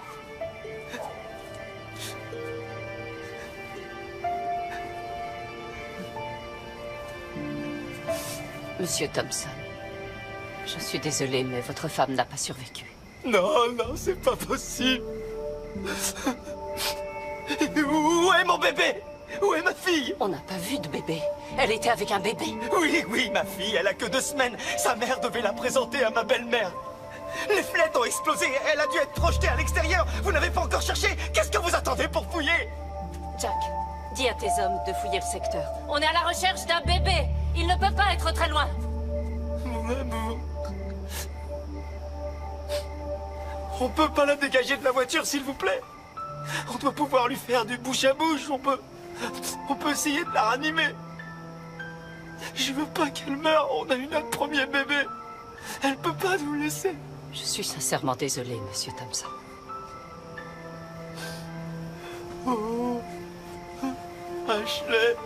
Monsieur Thompson, je suis désolée, mais votre femme n'a pas survécu. Non, non, c'est pas possible. Où est mon bébé? Où est ma fille? On n'a pas vu de bébé. Elle était avec un bébé. Oui, oui, ma fille, elle a que 2 semaines. Sa mère devait la présenter à ma belle-mère. Les fenêtres ont explosé, elle a dû être projetée à l'extérieur. Vous n'avez pas encore cherché? Qu'est-ce que vous attendez pour fouiller? Jack, dis à tes hommes de fouiller le secteur. On est à la recherche d'un bébé. Il ne peut pas être très loin. Mon amour. On peut pas la dégager de la voiture, s'il vous plaît? On doit pouvoir lui faire du bouche à bouche, on peut essayer de la ranimer. Je veux pas qu'elle meure, on a eu notre premier bébé. Elle peut pas nous laisser. Je suis sincèrement désolée, monsieur Thompson. Oh, Ashley,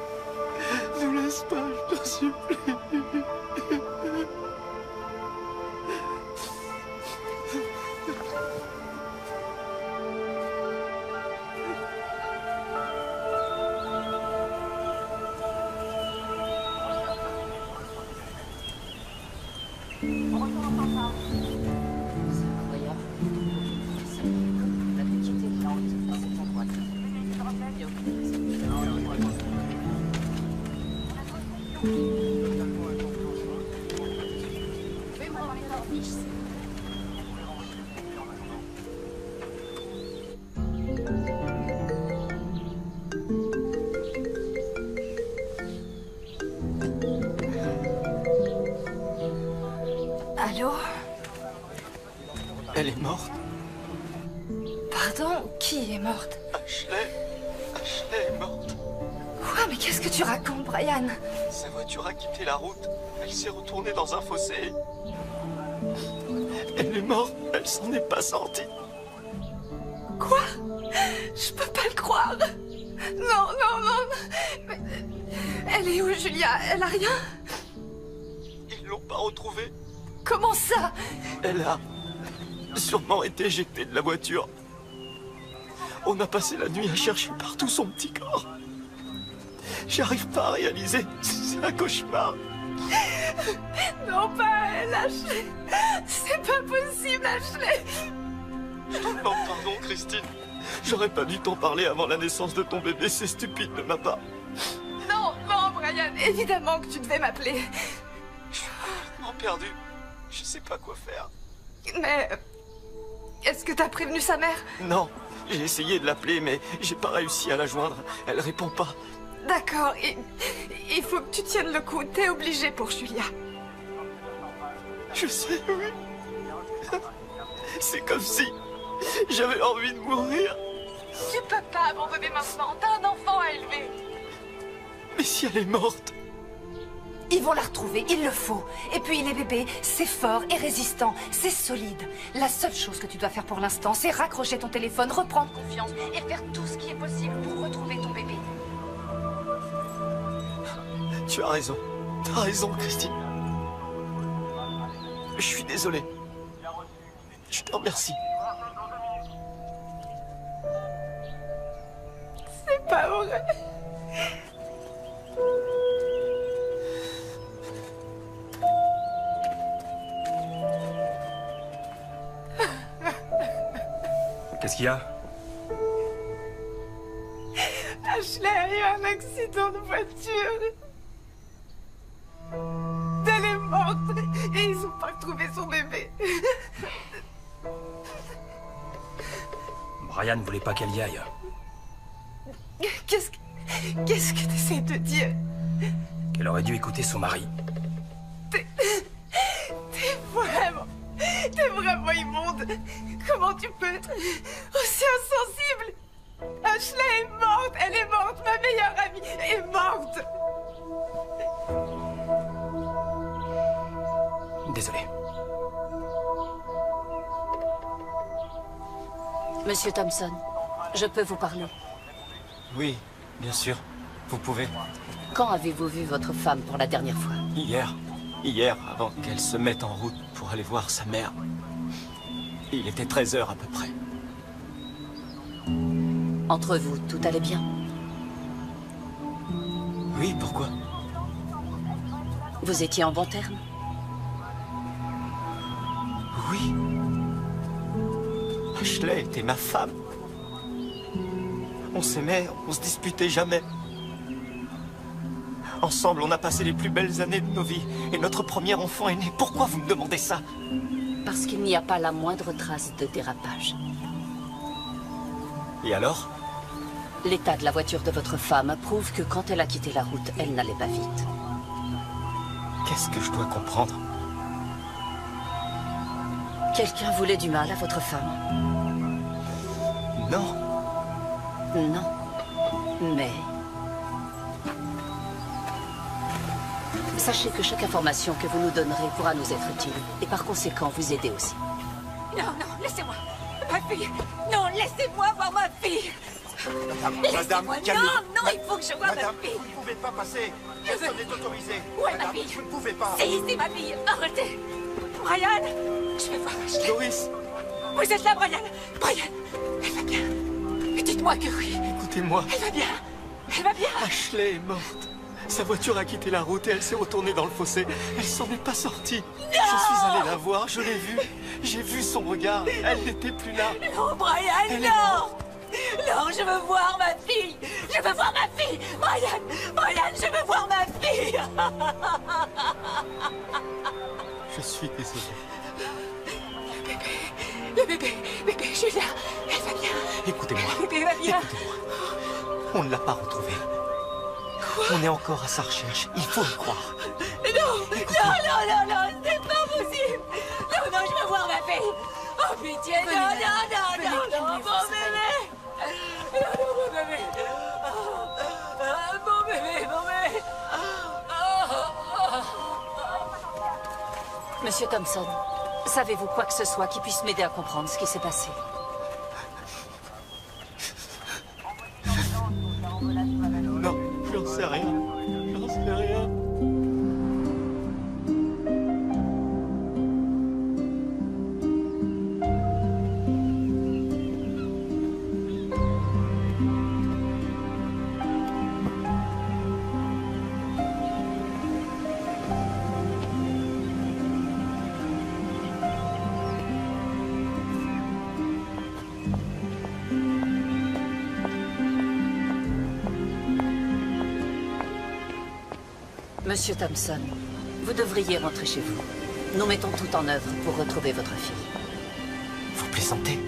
ne laisse pas, je t'en supplie. Allô? Elle est morte. Pardon? Qui est morte? Ashley est morte. Quoi? Mais qu'est-ce que tu racontes, Brian? Sa voiture a quitté la route. Elle s'est retournée dans un fossé. Elle est morte. Elle s'en est pas sortie. Quoi? Je peux pas le croire. Non, non, non. Mais... Elle est où, Julia? Elle a rien? Ils l'ont pas retrouvée. Comment ça? Elle a sûrement été éjectée de la voiture. On a passé la nuit à chercher partout son petit corps. J'arrive pas à réaliser. C'est un cauchemar. Non, pas elle, Ashley. C'est pas possible, Ashley. Non, pardon, Christine. J'aurais pas dû t'en parler avant la naissance de ton bébé. C'est stupide de ma part. Non, non, Brian. Évidemment que tu devais m'appeler. Je suis complètement perdu. Je sais pas quoi faire. Mais... Est-ce que t'as prévenu sa mère? Non. J'ai essayé de l'appeler, mais j'ai pas réussi à la joindre. Elle répond pas. D'accord, il faut que tu tiennes le coup. T'es obligé pour Julia. Je sais, oui. C'est comme si j'avais envie de mourir. Tu peux pas abandonner maintenant. T'as un enfant à élever. Mais si elle est morte? Ils vont la retrouver, il le faut. Et puis les bébés, c'est fort et résistant, c'est solide. La seule chose que tu dois faire pour l'instant, c'est raccrocher ton téléphone, reprendre confiance et faire tout ce qui est possible pour retrouver ton bébé. Tu as raison. T'as raison, Christine. Je suis désolé. Je te remercie. C'est pas vrai. Qu'est-ce qu'il y a? Ashley a eu un accident de voiture. Elle est morte et ils ont pas retrouvé son bébé. Brian voulait pas qu'elle y aille. Qu'est-ce que t'essaies de dire? Qu'elle aurait dû écouter son mari. T'es vraiment immonde. Comment tu peux être aussi insensible? Ashley est morte, elle est morte, ma meilleure amie est morte. Désolé. Monsieur Thompson, je peux vous parler. Oui, bien sûr. Vous pouvez. Quand avez-vous vu votre femme pour la dernière fois? Hier. Hier, avant qu'elle se mette en route pour aller voir sa mère. Il était 13h à peu près. Entre vous, tout allait bien? Oui, pourquoi? Vous étiez en bons termes? Oui. Ashley était ma femme. On s'aimait, on se disputait jamais. Ensemble, on a passé les plus belles années de nos vies. Et notre premier enfant est né. Pourquoi vous me demandez ça? Parce qu'il n'y a pas la moindre trace de dérapage. Et alors? L'état de la voiture de votre femme prouve que quand elle a quitté la route, elle n'allait pas vite. Qu'est-ce que je dois comprendre? Quelqu'un voulait du mal à votre femme? Non. Non. Mais... Sachez que chaque information que vous nous donnerez pourra nous être utile. Et par conséquent, vous aider aussi. Non, non, laissez-moi. Ma fille. Non, laissez-moi voir ma fille. Madame, Laissez-moi. calmez-vous. Non, non, il faut que je voie Madame, ma fille. vous ne pouvez pas passer. Je veux- Personne n'est autorisé. Où est ma Madame, fille? vous ne pouvez pas. C'est ici, ma fille. Arrêtez. Brian, je vais voir Ashley. Doris, Vous êtes là, Brian. Brian, elle va bien. Dites-moi que oui. écoutez-moi. Elle va bien. Elle va bien. Ashley est morte. Sa voiture a quitté la route et elle s'est retournée dans le fossé. Elle s'en est pas sortie. Je suis allé la voir, je l'ai vue. J'ai vu son regard. Elle n'était plus là. Non, Brian, Elle est non. Non, je veux voir ma fille. Je veux voir ma fille. Brian, Brian, je veux voir ma fille. Je suis désolé. Le bébé, Julia, elle va bien. Écoutez-moi. Le bébé va bien. Écoutez-moi. On ne l'a pas retrouvée. On est encore à sa recherche. Il faut y croire. Non, non, non, non, non, c'est pas possible. Oh, pitié, non, non, non, non, non, mon bébé. Non, non, mon bébé. Mon bébé, mon bébé. Monsieur Thompson, savez-vous quoi que ce soit qui puisse m'aider à comprendre ce qui s'est passé? Non, j'en sais rien. J'en sais rien. Monsieur Thompson, vous devriez rentrer chez vous. Nous mettons tout en œuvre pour retrouver votre fille. Vous plaisantez?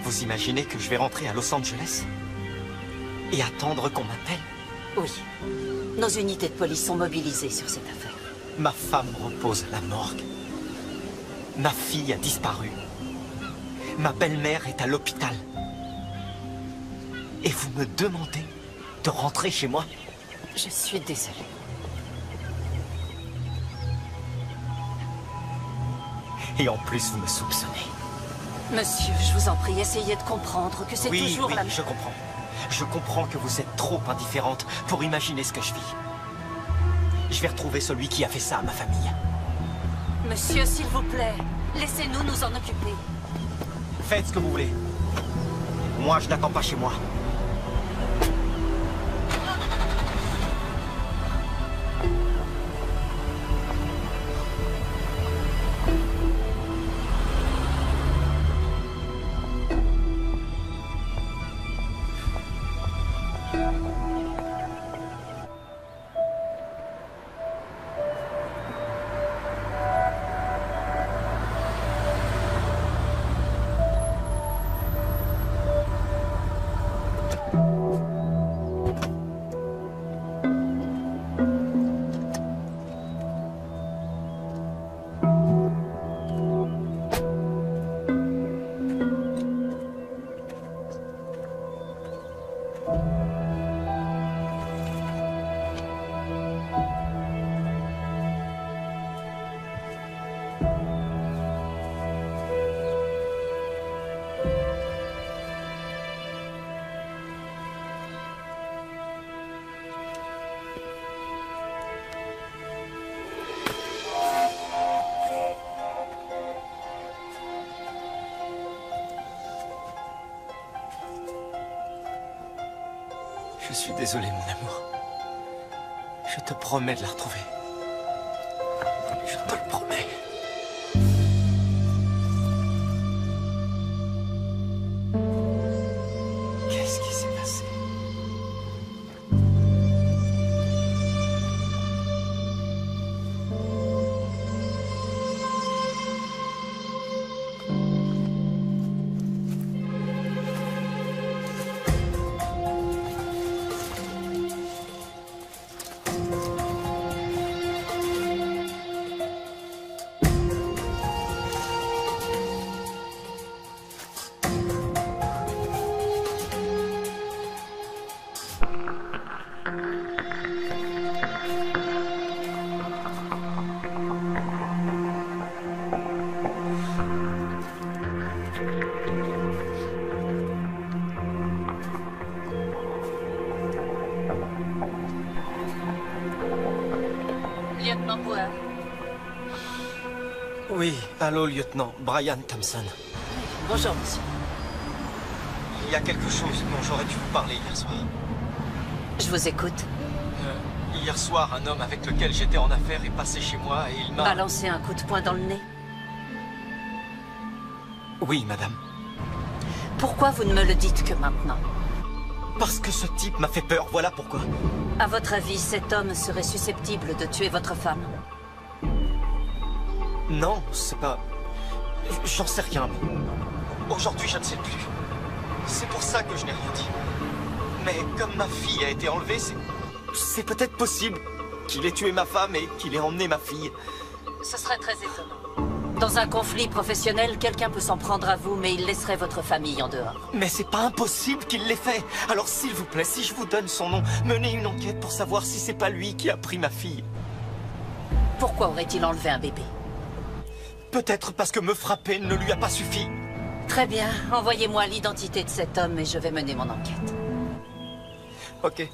Vous imaginez que je vais rentrer à Los Angeles? Et attendre qu'on m'appelle? Oui. Nos unités de police sont mobilisées sur cette affaire. Ma femme repose à la morgue. Ma fille a disparu. Ma belle-mère est à l'hôpital. Et vous me demandez de rentrer chez moi? Je suis désolée. Et en plus, vous me soupçonnez. Monsieur, je vous en prie, essayez de comprendre que c'est toujours la... Oui, je comprends. Je comprends que vous êtes trop indifférente pour imaginer ce que je vis. Je vais retrouver celui qui a fait ça à ma famille. Monsieur, s'il vous plaît, laissez-nous nous en occuper. Faites ce que vous voulez. Moi, je n'attends pas chez moi. Je suis désolé, mon amour. Je te promets de la retrouver. Je te le promets. Qu'est-ce qui s'est passé? Lieutenant Boer. Oui, allô, lieutenant. Brian Thompson. Bonjour, monsieur. Il y a quelque chose dont j'aurais dû vous parler hier soir. Je vous écoute. Hier soir, un homme avec lequel j'étais en affaires est passé chez moi et il m'a... Balancé un coup de poing dans le nez. Oui, madame. Pourquoi vous ne me le dites que maintenant? Parce que ce type m'a fait peur, voilà pourquoi. À votre avis, cet homme serait susceptible de tuer votre femme? Non, c'est pas... J'en sais rien. Aujourd'hui, je ne sais plus. C'est pour ça que je n'ai rien dit. Mais comme ma fille a été enlevée, c'est peut-être possible qu'il ait tué ma femme et qu'il ait emmené ma fille. Ce serait très étonnant. Dans un conflit professionnel, quelqu'un peut s'en prendre à vous, mais il laisserait votre famille en dehors. Mais c'est pas impossible qu'il l'ait fait. Alors s'il vous plaît, si je vous donne son nom, menez une enquête pour savoir si c'est pas lui qui a pris ma fille. Pourquoi aurait-il enlevé un bébé? Peut-être parce que me frapper ne lui a pas suffi. Très bien, envoyez-moi l'identité de cet homme et je vais mener mon enquête. Ok.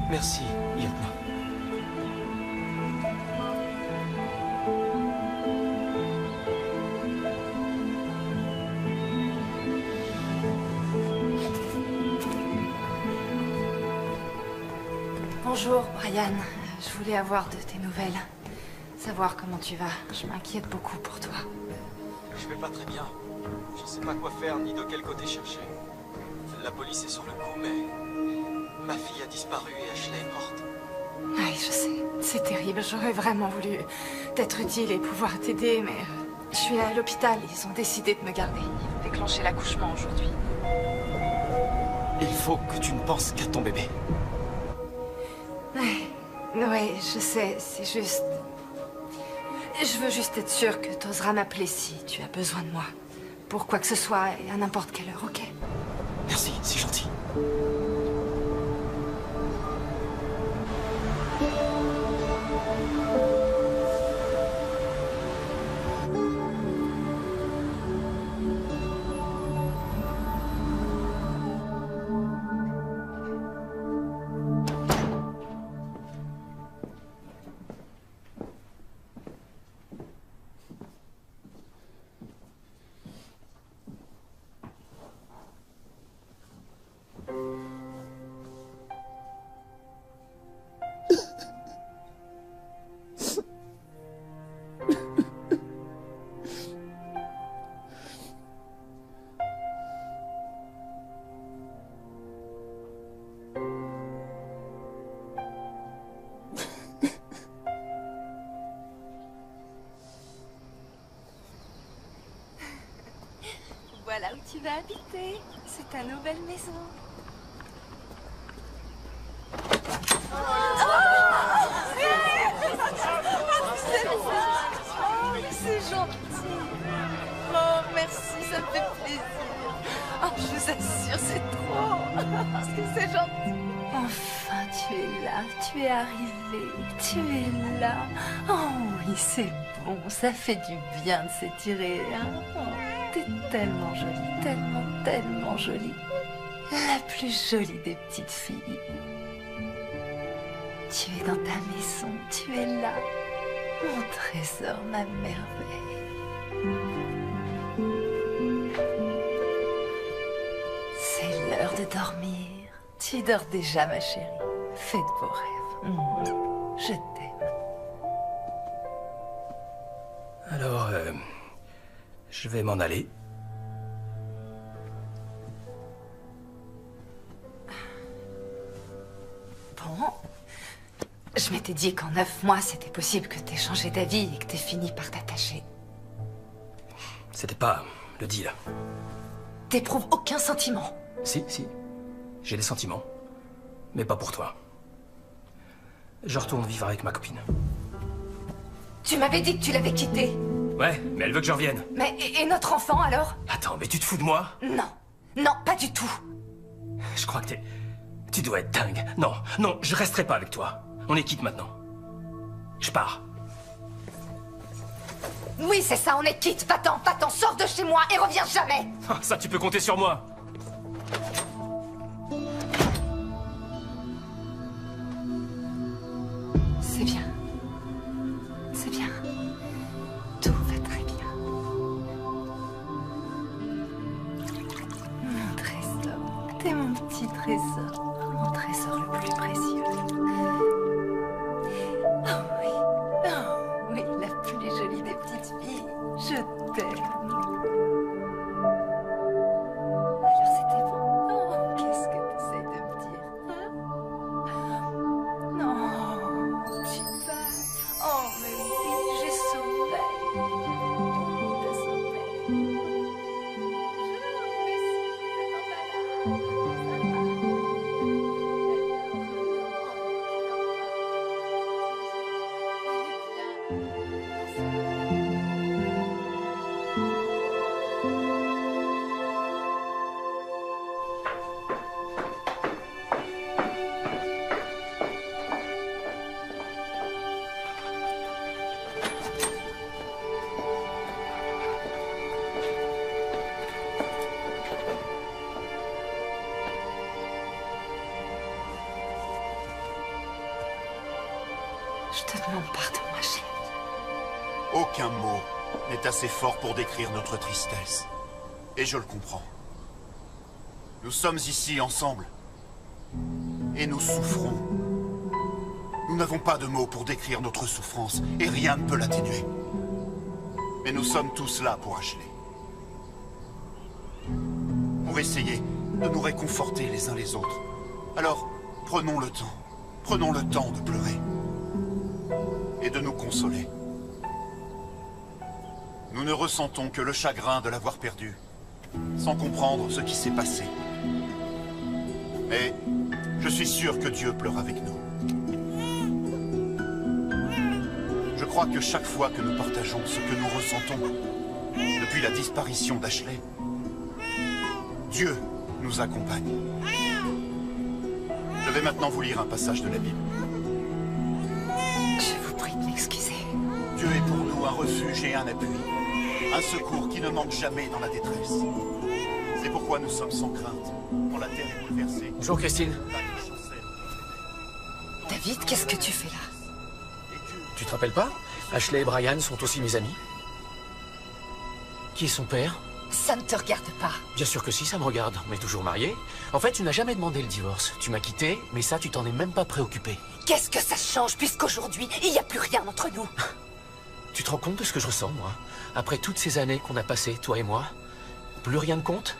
Merci, lieutenant. Bonjour, Brian. Je voulais avoir de tes nouvelles. Savoir comment tu vas. Je m'inquiète beaucoup pour toi. Je vais pas très bien. Je sais pas quoi faire ni de quel côté chercher. La police est sur le coup, mais ma fille a disparu et Ashley est morte. Oui, je sais. C'est terrible. J'aurais vraiment voulu t'être utile et pouvoir t'aider, mais je suis à l'hôpital. Ils ont décidé de me garder. Ils vont déclencher l'accouchement aujourd'hui. Il faut que tu ne penses qu'à ton bébé. Ouais, je sais. C'est juste... Je veux juste être sûre que tu oseras m'appeler si tu as besoin de moi. Pour quoi que ce soit et à n'importe quelle heure, ok? Merci, c'est gentil. Voilà où tu vas habiter. C'est ta nouvelle maison. C'est gentil. Oh, merci, ça me fait plaisir. Oh, je vous assure, c'est trop. C'est gentil. Enfin, tu es là, tu es arrivé, tu es là. Oh oui, c'est bon, ça fait du bien de s'étirer. Hein? Oh, t'es tellement jolie, tellement, tellement jolie. La plus jolie des petites filles. Tu es dans ta maison, tu es là. Mon trésor, ma merveille. C'est l'heure de dormir. Tu dors déjà, ma chérie. Fais de beaux rêves. Je t'aime. Alors, je vais m'en aller. Bon. Je m'étais dit qu'en 9 mois, c'était possible que t'aies changé d'avis et que t'aies fini par t'attacher. C'était pas le deal. T'éprouves aucun sentiment. Si. J'ai des sentiments. Mais pas pour toi. Je retourne vivre avec ma copine. Tu m'avais dit que tu l'avais quittée. Ouais, mais elle veut que je revienne. Mais et notre enfant alors? Attends, mais tu te fous de moi? Non, pas du tout. Je crois que tu dois être dingue. Non, je resterai pas avec toi. On est quitte maintenant. Je pars. Oui, c'est ça, on est quitte. Va-t'en, sors de chez moi et reviens jamais. Ah, ça, tu peux compter sur moi. C'est bien. C'est bien. Tout va très bien. Mon trésor. T'es mon petit trésor. Mon trésor le plus précieux. Oh oui, la plus jolie des petites filles. Je t'aime. Alors c'était bon. Oh, qu'est-ce que t'essayes de me dire, hein? Non, tu vas. Oh, mais oui, j'ai sommeil. T'as sommeil. Je te demande pardon, ma chérie. Aucun mot n'est assez fort pour décrire notre tristesse. Et je le comprends. Nous sommes ici ensemble. Et nous souffrons. Nous n'avons pas de mots pour décrire notre souffrance, et rien ne peut l'atténuer. Mais nous sommes tous là pour Ashley. Pour essayer de nous réconforter les uns les autres. Alors, prenons le temps. Prenons le temps de pleurer. Et de nous consoler. Nous ne ressentons que le chagrin de l'avoir perdu, sans comprendre ce qui s'est passé. Mais je suis sûr que Dieu pleure avec nous. Je crois que chaque fois que nous partageons ce que nous ressentons, depuis la disparition d'Ashley, Dieu nous accompagne. Je vais maintenant vous lire un passage de la Bible. Je vous prie de m'excuser. Dieu est pour nous un refuge et un appui, un secours qui ne manque jamais dans la détresse. C'est pourquoi nous sommes sans crainte, quand la terre est bouleversée. Bonjour Christine. David, qu'est-ce que tu fais là? Tu te rappelles pas? Ashley et Brian sont aussi mes amis. Qui est son père? Ça ne te regarde pas. Bien sûr que si, ça me regarde. On est toujours mariés. En fait, tu n'as jamais demandé le divorce. Tu m'as quitté, mais ça, tu t'en es même pas préoccupé. Qu'est-ce que ça change puisqu'aujourd'hui, il n'y a plus rien entre nous? Tu te rends compte de ce que je ressens, moi? Après toutes ces années qu'on a passées, toi et moi, plus rien ne compte?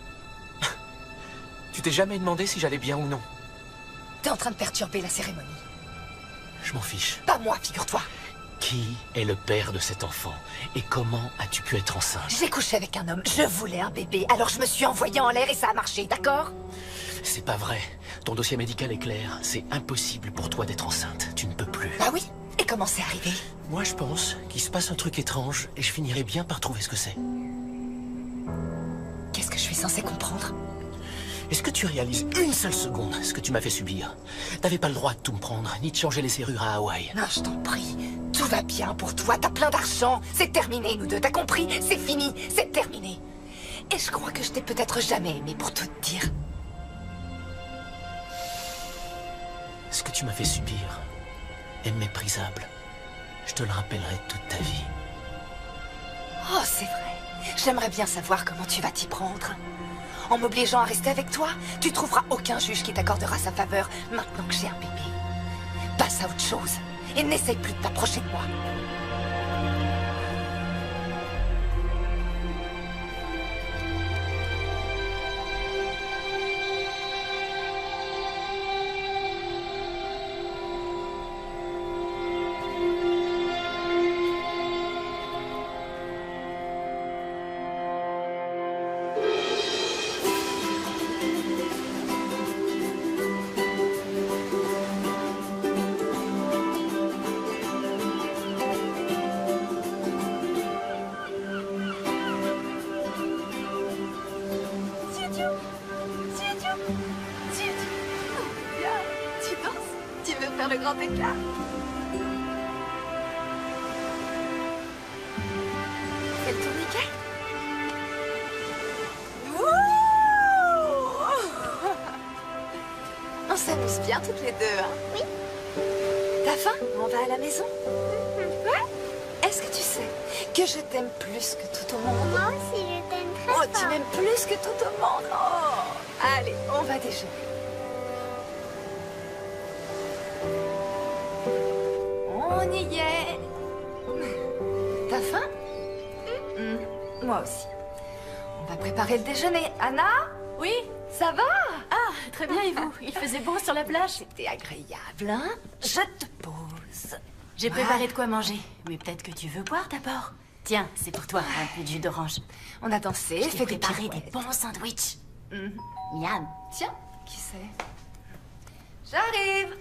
Tu t'es jamais demandé si j'allais bien ou non? T'es en train de perturber la cérémonie. Je m'en fiche. Pas moi, figure-toi. Qui est le père de cet enfant? Et comment as-tu pu être enceinte? J'ai couché avec un homme, je voulais un bébé, alors je me suis envoyée en l'air et ça a marché, d'accord? C'est pas vrai. Ton dossier médical est clair. C'est impossible pour toi d'être enceinte. Tu ne peux plus. Ah oui? Et comment c'est arrivé? Moi, je pense qu'il se passe un truc étrange et je finirai bien par trouver ce que c'est. Qu'est-ce que je suis censée comprendre? Est-ce que tu réalises une seule seconde ce que tu m'as fait subir? T'avais pas le droit de tout me prendre, ni de changer les serrures à Hawaï. Non, je t'en prie. Tout va bien pour toi, t'as plein d'argent. C'est terminé, nous deux, t'as compris? C'est fini, c'est terminé. Et je crois que je t'ai peut-être jamais aimé, pour tout te dire. Ce que tu m'as fait subir est méprisable. Je te le rappellerai toute ta vie. Oh, c'est vrai. J'aimerais bien savoir comment tu vas t'y prendre. En m'obligeant à rester avec toi, tu trouveras aucun juge qui t'accordera sa faveur maintenant que j'ai un bébé. Passe à autre chose et n'essaye plus de t'approcher de moi. Le grand écart. Fais le tourniquet. On s'amuse bien toutes les deux, hein? Oui. T'as faim? On va à la maison? Ouais. Est-ce que tu sais que je t'aime plus que tout au monde? Moi aussi, je t'aime très fort. fort. Tu m'aimes plus que tout au monde? Oh. Allez, on va déjeuner. On y est. T'as faim? Moi aussi. On va préparer le déjeuner. Anna? Oui? Ça va? Ah, très bien, et vous? Il faisait beau sur la plage? C'était agréable, hein? Je te pose. J'ai préparé de quoi manger, mais peut-être que tu veux boire d'abord. Tiens, c'est pour toi, un peu de jus d'orange. On a dansé, Je t'ai fait des préparé pirouettes. des bons sandwichs. Miam. Tiens, qui c'est? J'arrive.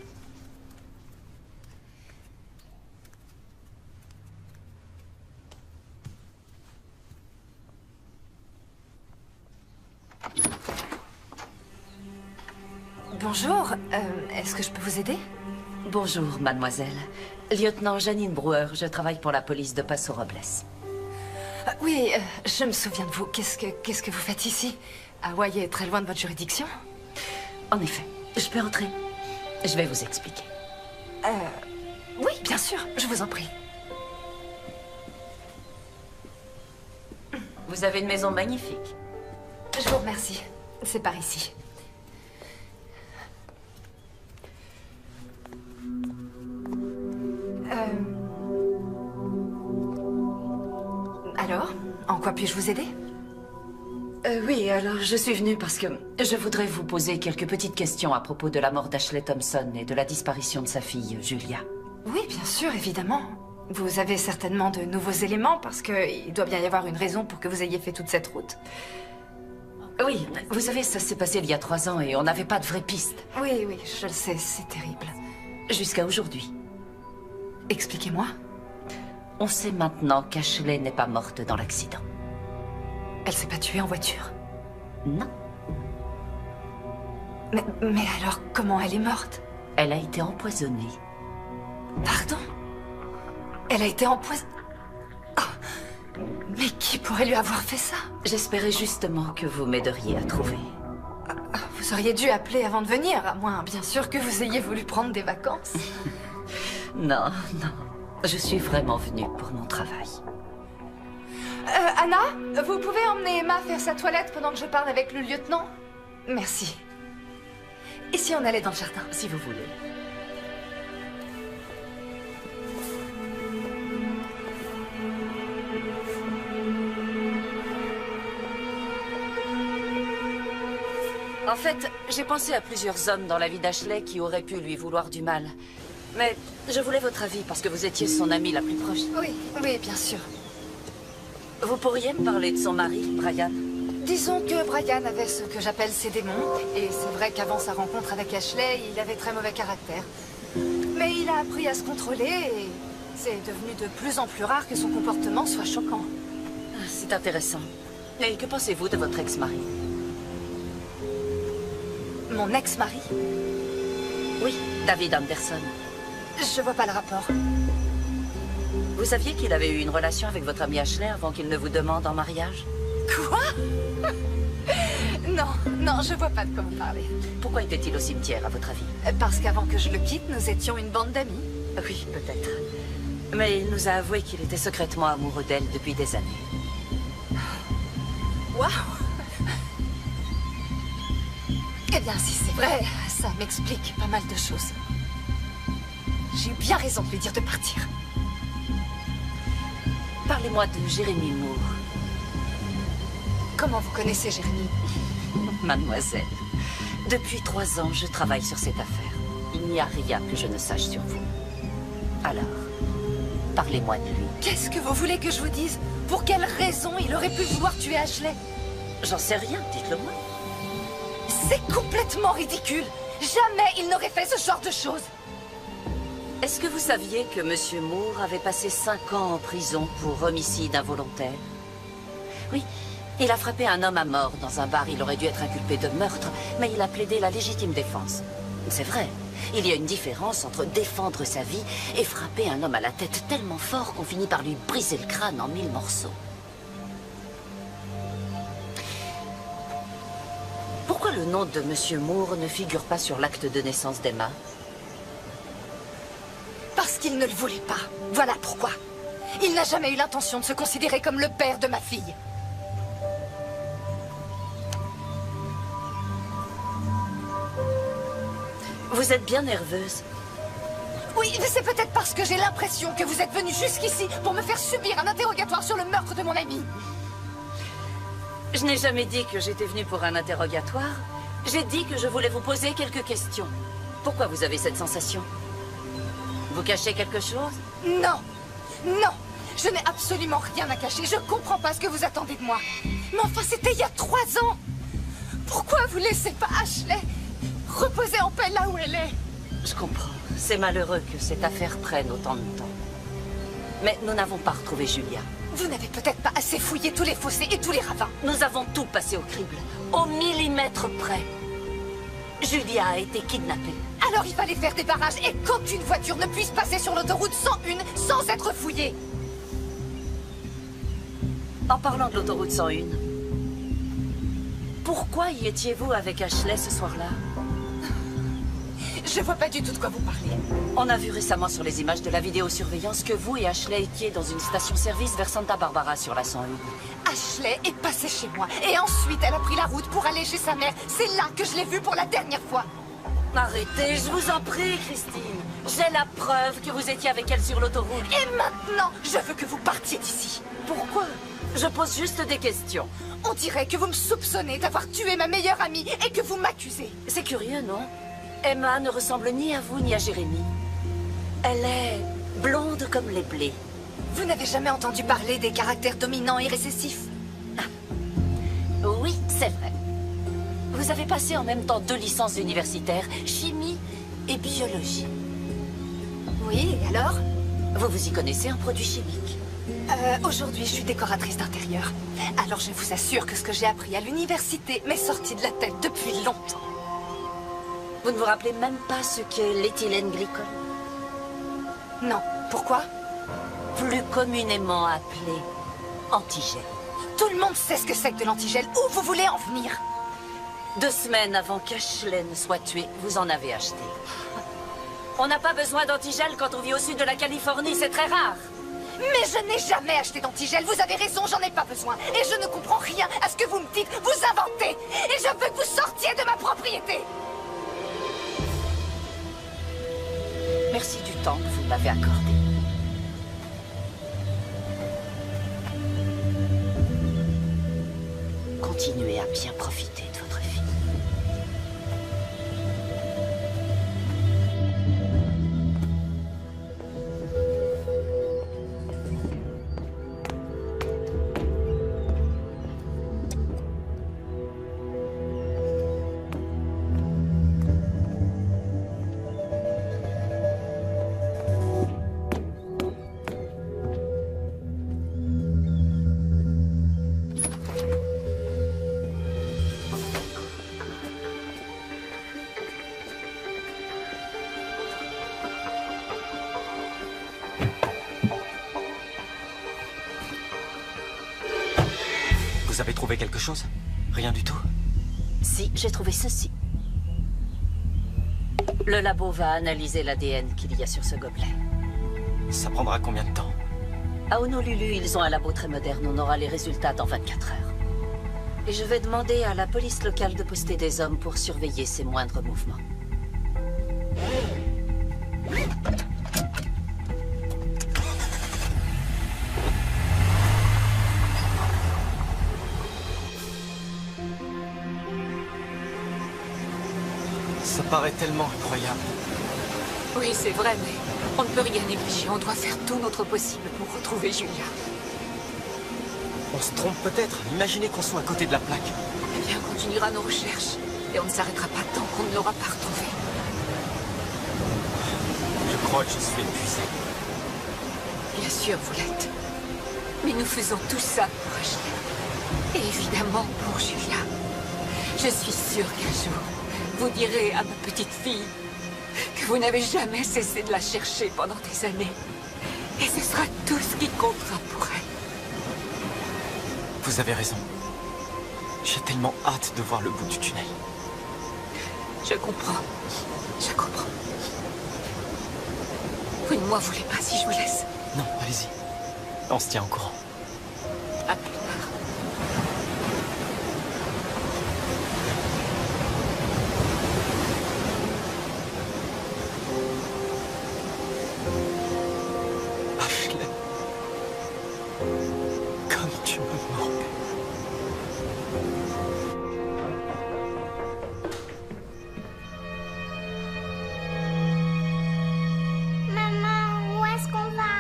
Bonjour, est-ce que je peux vous aider? Bonjour, mademoiselle. Lieutenant Janine Brewer, je travaille pour la police de Paso Robles. Oui, je me souviens de vous. Qu'est-ce que vous faites ici? Hawaï est très loin de votre juridiction? En effet. Je peux entrer? Je vais vous expliquer. Oui, Bien sûr, je vous en prie. Vous avez une maison magnifique. Je vous remercie. C'est par ici. Alors, en quoi puis-je vous aider? Oui, alors je suis venue parce que je voudrais vous poser quelques petites questions à propos de la mort d'Ashley Thompson et de la disparition de sa fille, Julia. Oui, bien sûr, évidemment. Vous avez certainement de nouveaux éléments parce qu'il doit bien y avoir une raison pour que vous ayez fait toute cette route. Oui, vous savez, ça s'est passé il y a 3 ans et on n'avait pas de vraie piste. Oui, oui, je le sais, c'est terrible. Jusqu'à aujourd'hui. Expliquez-moi. On sait maintenant qu'Ashley n'est pas morte dans l'accident. Elle s'est pas tuée en voiture? Non. Mais alors, comment elle est morte? Elle a été empoisonnée. Pardon? Elle a été empoisonnée? Oh. Mais qui pourrait lui avoir fait ça? J'espérais justement que vous m'aideriez à trouver. Vous auriez dû appeler avant de venir, à moins, bien sûr, que vous ayez voulu prendre des vacances. Non, non. Je suis vraiment venue pour mon travail. Anna, vous pouvez emmener Emma faire sa toilette pendant que je parle avec le lieutenant? Merci. Et si on allait dans le jardin? Si vous voulez. En fait, j'ai pensé à plusieurs hommes dans la vie d'Ashley qui auraient pu lui vouloir du mal. Mais je voulais votre avis parce que vous étiez son amie la plus proche. Oui, oui, bien sûr. Vous pourriez me parler de son mari, Brian? Disons que Brian avait ce que j'appelle ses démons. Et c'est vrai qu'avant sa rencontre avec Ashley, il avait très mauvais caractère. Mais il a appris à se contrôler et c'est devenu de plus en plus rare que son comportement soit choquant. C'est intéressant. Et que pensez-vous de votre ex-mari? Mon ex-mari? Oui, David Anderson. Je vois pas le rapport. Vous saviez qu'il avait eu une relation avec votre ami Ashley avant qu'il ne vous demande en mariage? Quoi? Non, non, je vois pas de quoi vous parlez. Pourquoi était-il au cimetière, à votre avis? Parce qu'avant que je le quitte, nous étions une bande d'amis. Oui, peut-être. Mais il nous a avoué qu'il était secrètement amoureux d'elle depuis des années. Waouh! Eh bien, si c'est vrai, ça m'explique pas mal de choses. J'ai eu bien raison de lui dire de partir. Parlez-moi de Jérémy Moore. Comment vous connaissez Jérémy? Mademoiselle, depuis 3 ans, je travaille sur cette affaire. Il n'y a rien que je ne sache sur vous. Alors, parlez-moi de lui. Qu'est-ce que vous voulez que je vous dise? Pour quelle raison il aurait pu vouloir tuer Ashley? J'en sais rien, dites-le moi. C'est complètement ridicule. Jamais il n'aurait fait ce genre de choses. Est-ce que vous saviez que M. Moore avait passé 5 ans en prison pour homicide involontaire? Oui, il a frappé un homme à mort dans un bar. Il aurait dû être inculpé de meurtre, mais il a plaidé la légitime défense. C'est vrai, il y a une différence entre défendre sa vie et frapper un homme à la tête tellement fort qu'on finit par lui briser le crâne en 1000 morceaux. Pourquoi le nom de M. Moore ne figure pas sur l'acte de naissance d'Emma? Parce qu'il ne le voulait pas. Voilà pourquoi. Il n'a jamais eu l'intention de se considérer comme le père de ma fille. Vous êtes bien nerveuse. Oui, mais c'est peut-être parce que j'ai l'impression que vous êtes venu jusqu'ici pour me faire subir un interrogatoire sur le meurtre de mon ami. Je n'ai jamais dit que j'étais venue pour un interrogatoire. J'ai dit que je voulais vous poser quelques questions. Pourquoi vous avez cette sensation? Vous cachez quelque chose? Non, non, je n'ai absolument rien à cacher. Je comprends pas ce que vous attendez de moi. Mais enfin, c'était il y a 3 ans. Pourquoi vous laissez pas Ashley reposer en paix là où elle est? Je comprends. C'est malheureux que cette affaire prenne autant de temps. Mais nous n'avons pas retrouvé Julia. Vous n'avez peut-être pas assez fouillé tous les fossés et tous les ravins. Nous avons tout passé au crible, au millimètre près. Julia a été kidnappée. Alors il fallait faire des barrages et qu'aucune voiture ne puisse passer sur l'autoroute 101 sans être fouillée. En parlant de l'autoroute 101, pourquoi y étiez-vous avec Ashley ce soir-là? Je vois pas du tout de quoi vous parlez. On a vu récemment sur les images de la vidéosurveillance que vous et Ashley étiez dans une station-service vers Santa Barbara sur la 101. Ashley est passée chez moi. Et ensuite, elle a pris la route pour aller chez sa mère. C'est là que je l'ai vue pour la dernière fois. Arrêtez, je vous en prie, Christine. J'ai la preuve que vous étiez avec elle sur l'autoroute. Et maintenant, je veux que vous partiez d'ici. Pourquoi? Je pose juste des questions. On dirait que vous me soupçonnez d'avoir tué ma meilleure amie et que vous m'accusez. C'est curieux, non? Emma ne ressemble ni à vous ni à Jérémy. Elle est blonde comme les blés. Vous n'avez jamais entendu parler des caractères dominants et récessifs? Oui, c'est vrai. Vous avez passé en même temps 2 licences universitaires, chimie et biologie. Oui, et alors? Vous vous y connaissez en produits chimiques? Aujourd'hui, je suis décoratrice d'intérieur. Alors je vous assure que ce que j'ai appris à l'université m'est sorti de la tête depuis longtemps. Vous ne vous rappelez même pas ce qu'est l'éthylène glycol? Non. Pourquoi? Plus communément appelé antigel. Tout le monde sait ce que c'est que de l'antigel. Où vous voulez en venir? 2 semaines avant qu'Ashley ne soit tuée, vous en avez acheté. On n'a pas besoin d'antigel quand on vit au sud de la Californie, c'est très rare. Mais je n'ai jamais acheté d'antigel. Vous avez raison, j'en ai pas besoin. Et je ne comprends rien à ce que vous me dites. Vous inventez. Et je veux que vous sortiez de ma propriété. Merci du temps que vous m'avez accordé. Continuez à bien profiter de votre vie. Vous avez trouvé quelque chose? Rien du tout? Si, j'ai trouvé ceci. Le labo va analyser l'ADN qu'il y a sur ce gobelet. Ça prendra combien de temps? À Honolulu, ils ont un labo très moderne. On aura les résultats dans 24 heures. Et je vais demander à la police locale de poster des hommes pour surveiller ses moindres mouvements. Ça paraît tellement incroyable. Oui, c'est vrai, mais on ne peut rien négliger. On doit faire tout notre possible pour retrouver Julia. On se trompe peut-être. Imaginez qu'on soit à côté de la plaque. Eh bien, on continuera nos recherches. Et on ne s'arrêtera pas tant qu'on ne l'aura pas retrouvée. Je crois que je suis épuisé. Bien sûr, vous l'êtes. Mais nous faisons tout ça pour Ashley. Et évidemment pour Julia. Je suis sûre qu'un jour, vous direz à ma petite fille que vous n'avez jamais cessé de la chercher pendant des années. Et ce sera tout ce qui comptera pour elle. Vous avez raison. J'ai tellement hâte de voir le bout du tunnel. Je comprends. Je comprends. Vous ne m'en voulez pas si je vous laisse. Non, allez-y. On se tient au courant. À plus tard. Ashley. Comme tu me manques. Maman, où est-ce qu'on va?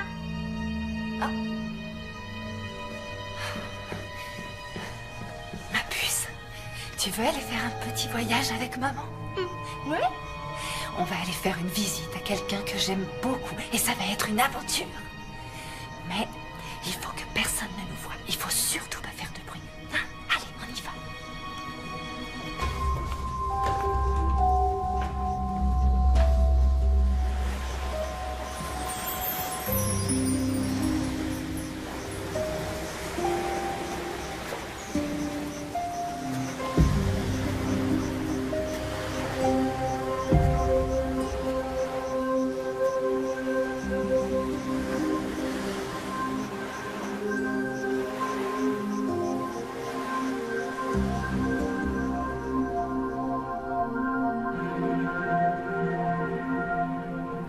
Ma puce, tu veux aller faire un petit voyage avec maman? Ouais. On va aller faire une visite à quelqu'un que j'aime beaucoup et ça va être une aventure. Mais il faut que personne ne nous voie. Il faut surtout pas faire de bruit. Hein? Allez, on y va.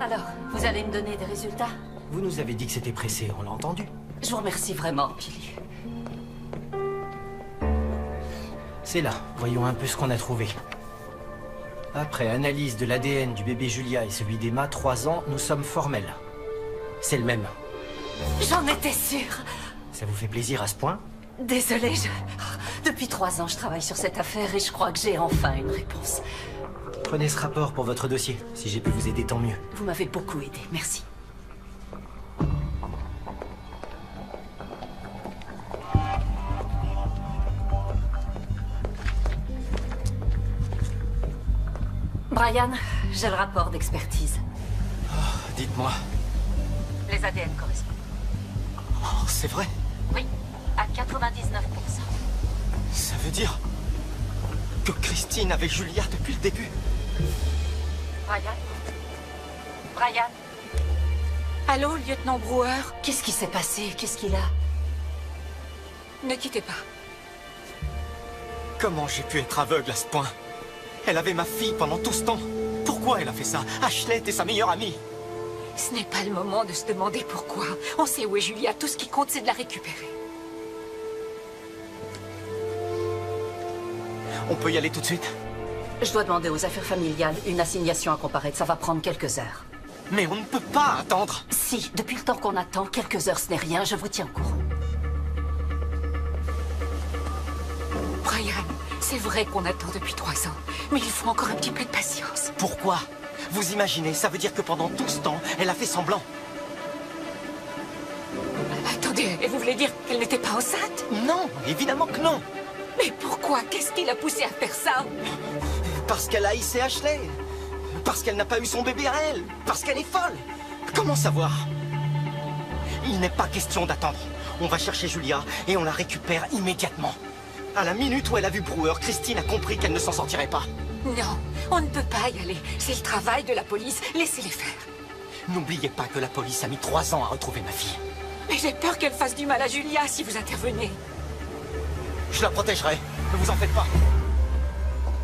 Alors, vous allez me donner des résultats? Vous nous avez dit que c'était pressé, on l'a entendu. Je vous remercie vraiment, Billy. C'est là, voyons un peu ce qu'on a trouvé. Après analyse de l'ADN du bébé Julia et celui d'Emma, 3 ans, nous sommes formels. C'est le même. J'en étais sûre. Ça vous fait plaisir à ce point? Désolée, depuis 3 ans, je travaille sur cette affaire et je crois que j'ai enfin une réponse. Prenez ce rapport pour votre dossier. Si j'ai pu vous aider, tant mieux. Vous m'avez beaucoup aidé, merci. Brian, j'ai le rapport d'expertise. Oh, dites-moi. Les ADN correspondent. Oh, c'est vrai? Oui, à 99%. Ça veut dire que Christine avait Julia depuis le début? Brian? Brian? Allô, lieutenant Brewer? Qu'est-ce qui s'est passé? Qu'est-ce qu'il a? Ne quittez pas. Comment j'ai pu être aveugle à ce point? Elle avait ma fille pendant tout ce temps. Pourquoi elle a fait ça? Ashley était sa meilleure amie. Ce n'est pas le moment de se demander pourquoi. On sait où est Julia. Tout ce qui compte, c'est de la récupérer. On peut y aller tout de suite? Je dois demander aux affaires familiales une assignation à comparaître. Ça va prendre quelques heures. Mais on ne peut pas attendre. Si, depuis le temps qu'on attend, quelques heures ce n'est rien. Je vous tiens au courant. Brian, c'est vrai qu'on attend depuis 3 ans. Mais il faut encore un petit peu de patience. Pourquoi? Vous imaginez, ça veut dire que pendant tout ce temps, elle a fait semblant. Attendez, et vous voulez dire qu'elle n'était pas enceinte? Non, évidemment que non. Mais pourquoi? Qu'est-ce qui l'a poussée à faire ça? Parce qu'elle a haïssé Ashley. Parce qu'elle n'a pas eu son bébé à elle. Parce qu'elle est folle. Comment savoir? Il n'est pas question d'attendre. On va chercher Julia et on la récupère immédiatement. À la minute où elle a vu Brewer, Christine a compris qu'elle ne s'en sortirait pas. Non, on ne peut pas y aller. C'est le travail de la police. Laissez-les faire. N'oubliez pas que la police a mis 3 ans à retrouver ma fille. Mais j'ai peur qu'elle fasse du mal à Julia si vous intervenez. Je la protégerai. Ne vous en faites pas.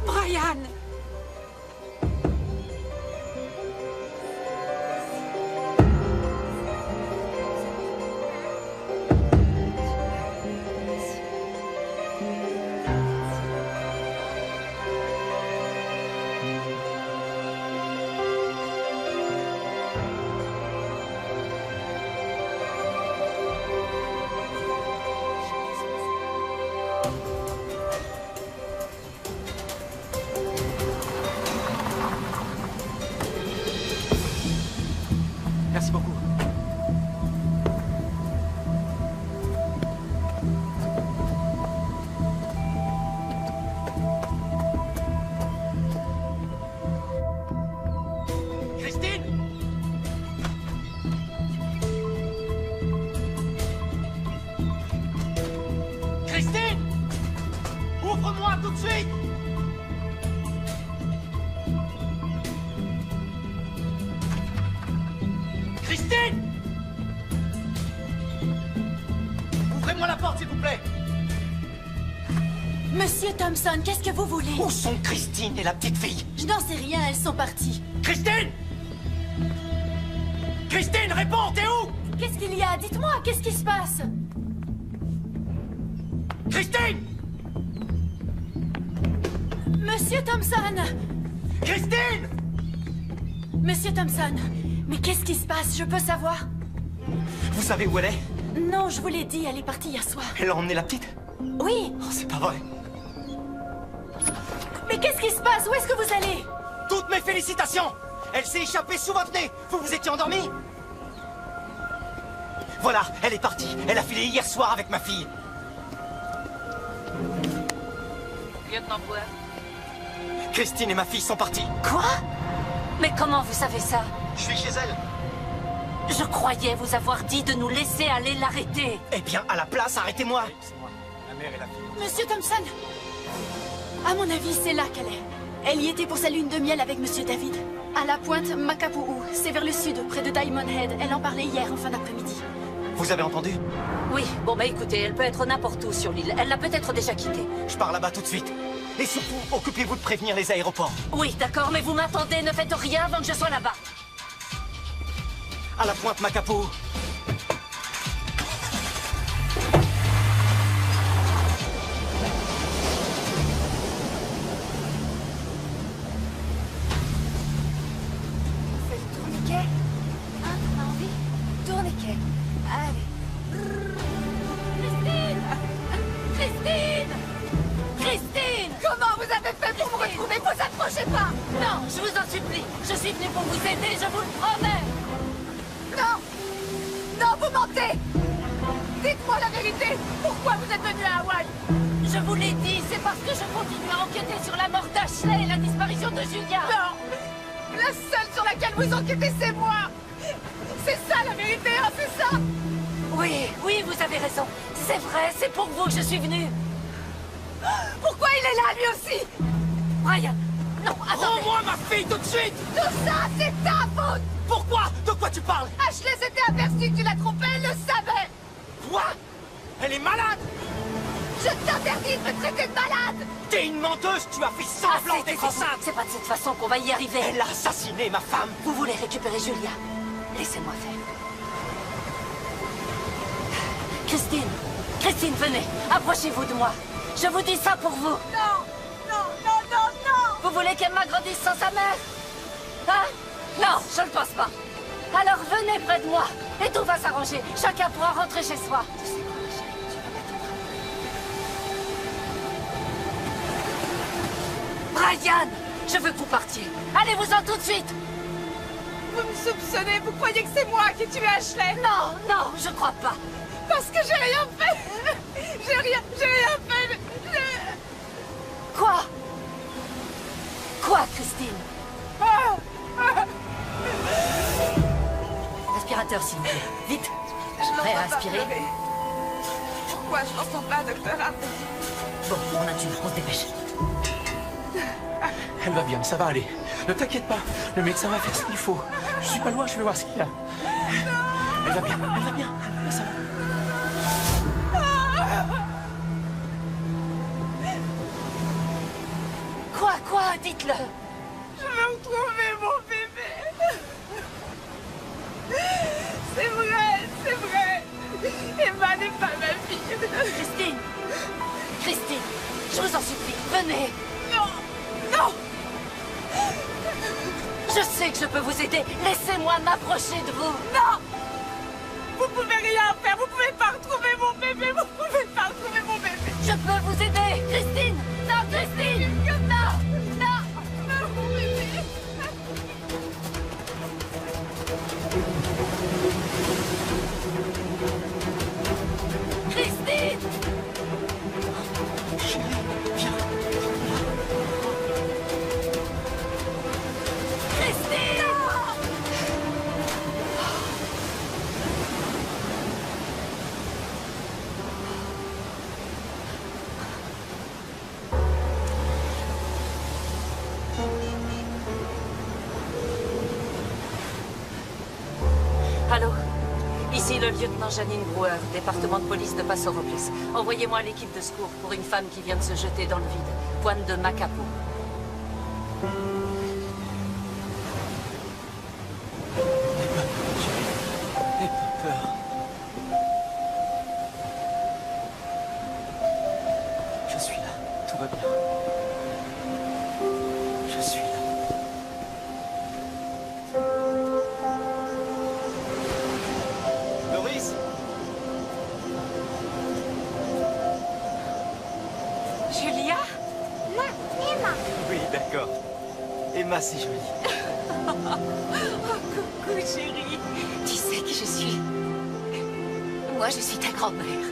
Brian! Merci beaucoup. Christine! Christine! Ouvre-moi tout de suite! Christine! Ouvrez-moi la porte, s'il vous plaît! Monsieur Thompson, qu'est-ce que vous voulez? Où sont Christine et la petite fille? Je n'en sais rien, elles sont parties. Christine! Christine, réponds, t'es où? Qu'est-ce qu'il y a? Dites-moi, qu'est-ce qui se passe? Christine! Monsieur Thompson! Christine! Monsieur Thompson, mais qu'est-ce qui se passe? Je peux savoir? Vous savez où elle est? Non, je vous l'ai dit, elle est partie hier soir. Elle a emmené la petite? Oui. Oh, c'est pas vrai. Mais qu'est-ce qui se passe? Où est-ce que vous allez? Toutes mes félicitations! Elle s'est échappée sous votre nez! Vous étiez endormi? Voilà, elle est partie. Elle a filé hier soir avec ma fille. Lieutenant Brewer. Christine et ma fille sont parties. Quoi? Mais comment vous savez ça? Je suis chez elle. Je croyais vous avoir dit de nous laisser aller l'arrêter. Eh bien, à la place, arrêtez-moi. C'est moi, la mère et la fille. Monsieur Thompson! À mon avis, c'est là qu'elle est. Elle y était pour sa lune de miel avec Monsieur David. À la pointe Makapuu, c'est vers le sud, près de Diamond Head. Elle en parlait hier en fin d'après-midi. Vous avez entendu? Oui, bon bah écoutez, elle peut être n'importe où sur l'île. Elle l'a peut-être déjà quittée. Je pars là-bas tout de suite. Et surtout, occupez-vous de prévenir les aéroports. Oui, d'accord, mais vous m'attendez, ne faites rien avant que je sois là-bas. À la pointe, Macapo. On fait le tourniquet. Hein, t'en as envie? Tourniquet. Allez. Christine! Christine! Christine! Comment vous avez fait pour me retrouver? Vous approchez pas! Non, je vous en supplie. Je suis venue pour vous aider, je vous le promets. Non! Non, vous mentez! Dites-moi la vérité! Pourquoi vous êtes venu à Hawaï? Je vous l'ai dit, c'est parce que je continue à enquêter sur la mort d'Ashley et la disparition de Julia. Non! La seule sur laquelle vous enquêtez, c'est moi! C'est ça la vérité, hein, c'est ça! Oui, oui, vous avez raison. C'est vrai, c'est pour vous que je suis venue. Pourquoi il est là, lui aussi? Brian, non, attendez. Rends-moi ma fille tout de suite! Tout ça, c'est ta faute! Pourquoi? De quoi tu parles? Ashley s'était aperçue que tu l'as trompée, elle le savait! Quoi? Elle est malade! Je t'interdis de me traiter de malade! T'es une menteuse! Tu as fait semblant d'être enceinte! C'est pas de cette façon qu'on va y arriver. Elle a assassiné ma femme! Vous voulez récupérer Julia? Laissez-moi faire. Christine! Christine, venez! Approchez-vous de moi! Je vous dis ça pour vous! Non! Non, non, non, non! Vous voulez qu'elle m'agrandisse sans sa mère? Hein? Non, je ne pense pas. Alors venez près de moi et tout va s'arranger. Chacun pourra rentrer chez soi. Tu sais quoi, ma chérie, tu vas m'attendre. Brian, je veux que vous partiez. Allez-vous-en tout de suite. Vous me soupçonnez? Vous croyez que c'est moi qui ai tué Ashley? Non, non, je crois pas. Parce que j'ai rien fait! J'ai rien fait! Quoi? Quoi, Christine? Aspirateur, s'il vous plaît. Vite. Prêt à aspirer? Pourquoi je n'entends pas, docteur Hardy? Bon, on a tué, on se dépêche. Elle va bien, ça va aller. Ne t'inquiète pas, le médecin va faire ce qu'il faut. Je suis pas loin, je vais voir ce qu'il y a. Elle va bien, ça va. Quoi? Dites-le. Je veux retrouver mon bébé. C'est vrai. Emma n'est pas ma fille. Christine, je vous en supplie, venez. Non. Je sais que je peux vous aider. Laissez-moi m'approcher de vous. Non. Vous pouvez rien faire. Vous pouvez pas retrouver mon bébé. Je peux vous aider. Christine. Non, Christine. Non, mon bébé. Christine. Chérie, viens. Christine. Allô? Ici le lieutenant Janine Brewer, département de police de Pasoropoulos. Envoyez-moi l'équipe de secours pour une femme qui vient de se jeter dans le vide. Pointe de Macapo. N'aie pas peur. Je suis là, tout va bien. Je suis là. Doris? Julia? Non, Emma. Oui, d'accord. Emma, c'est joli. Coucou, chérie. Tu sais qui je suis? Moi, je suis ta grand-mère.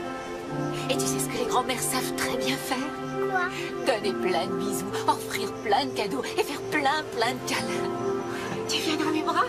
Et tu sais ce que les grand-mères savent très bien faire? Quoi? Donner plein de bisous, offrir plein de cadeaux et faire plein de câlins. Tu viens dans mes bras?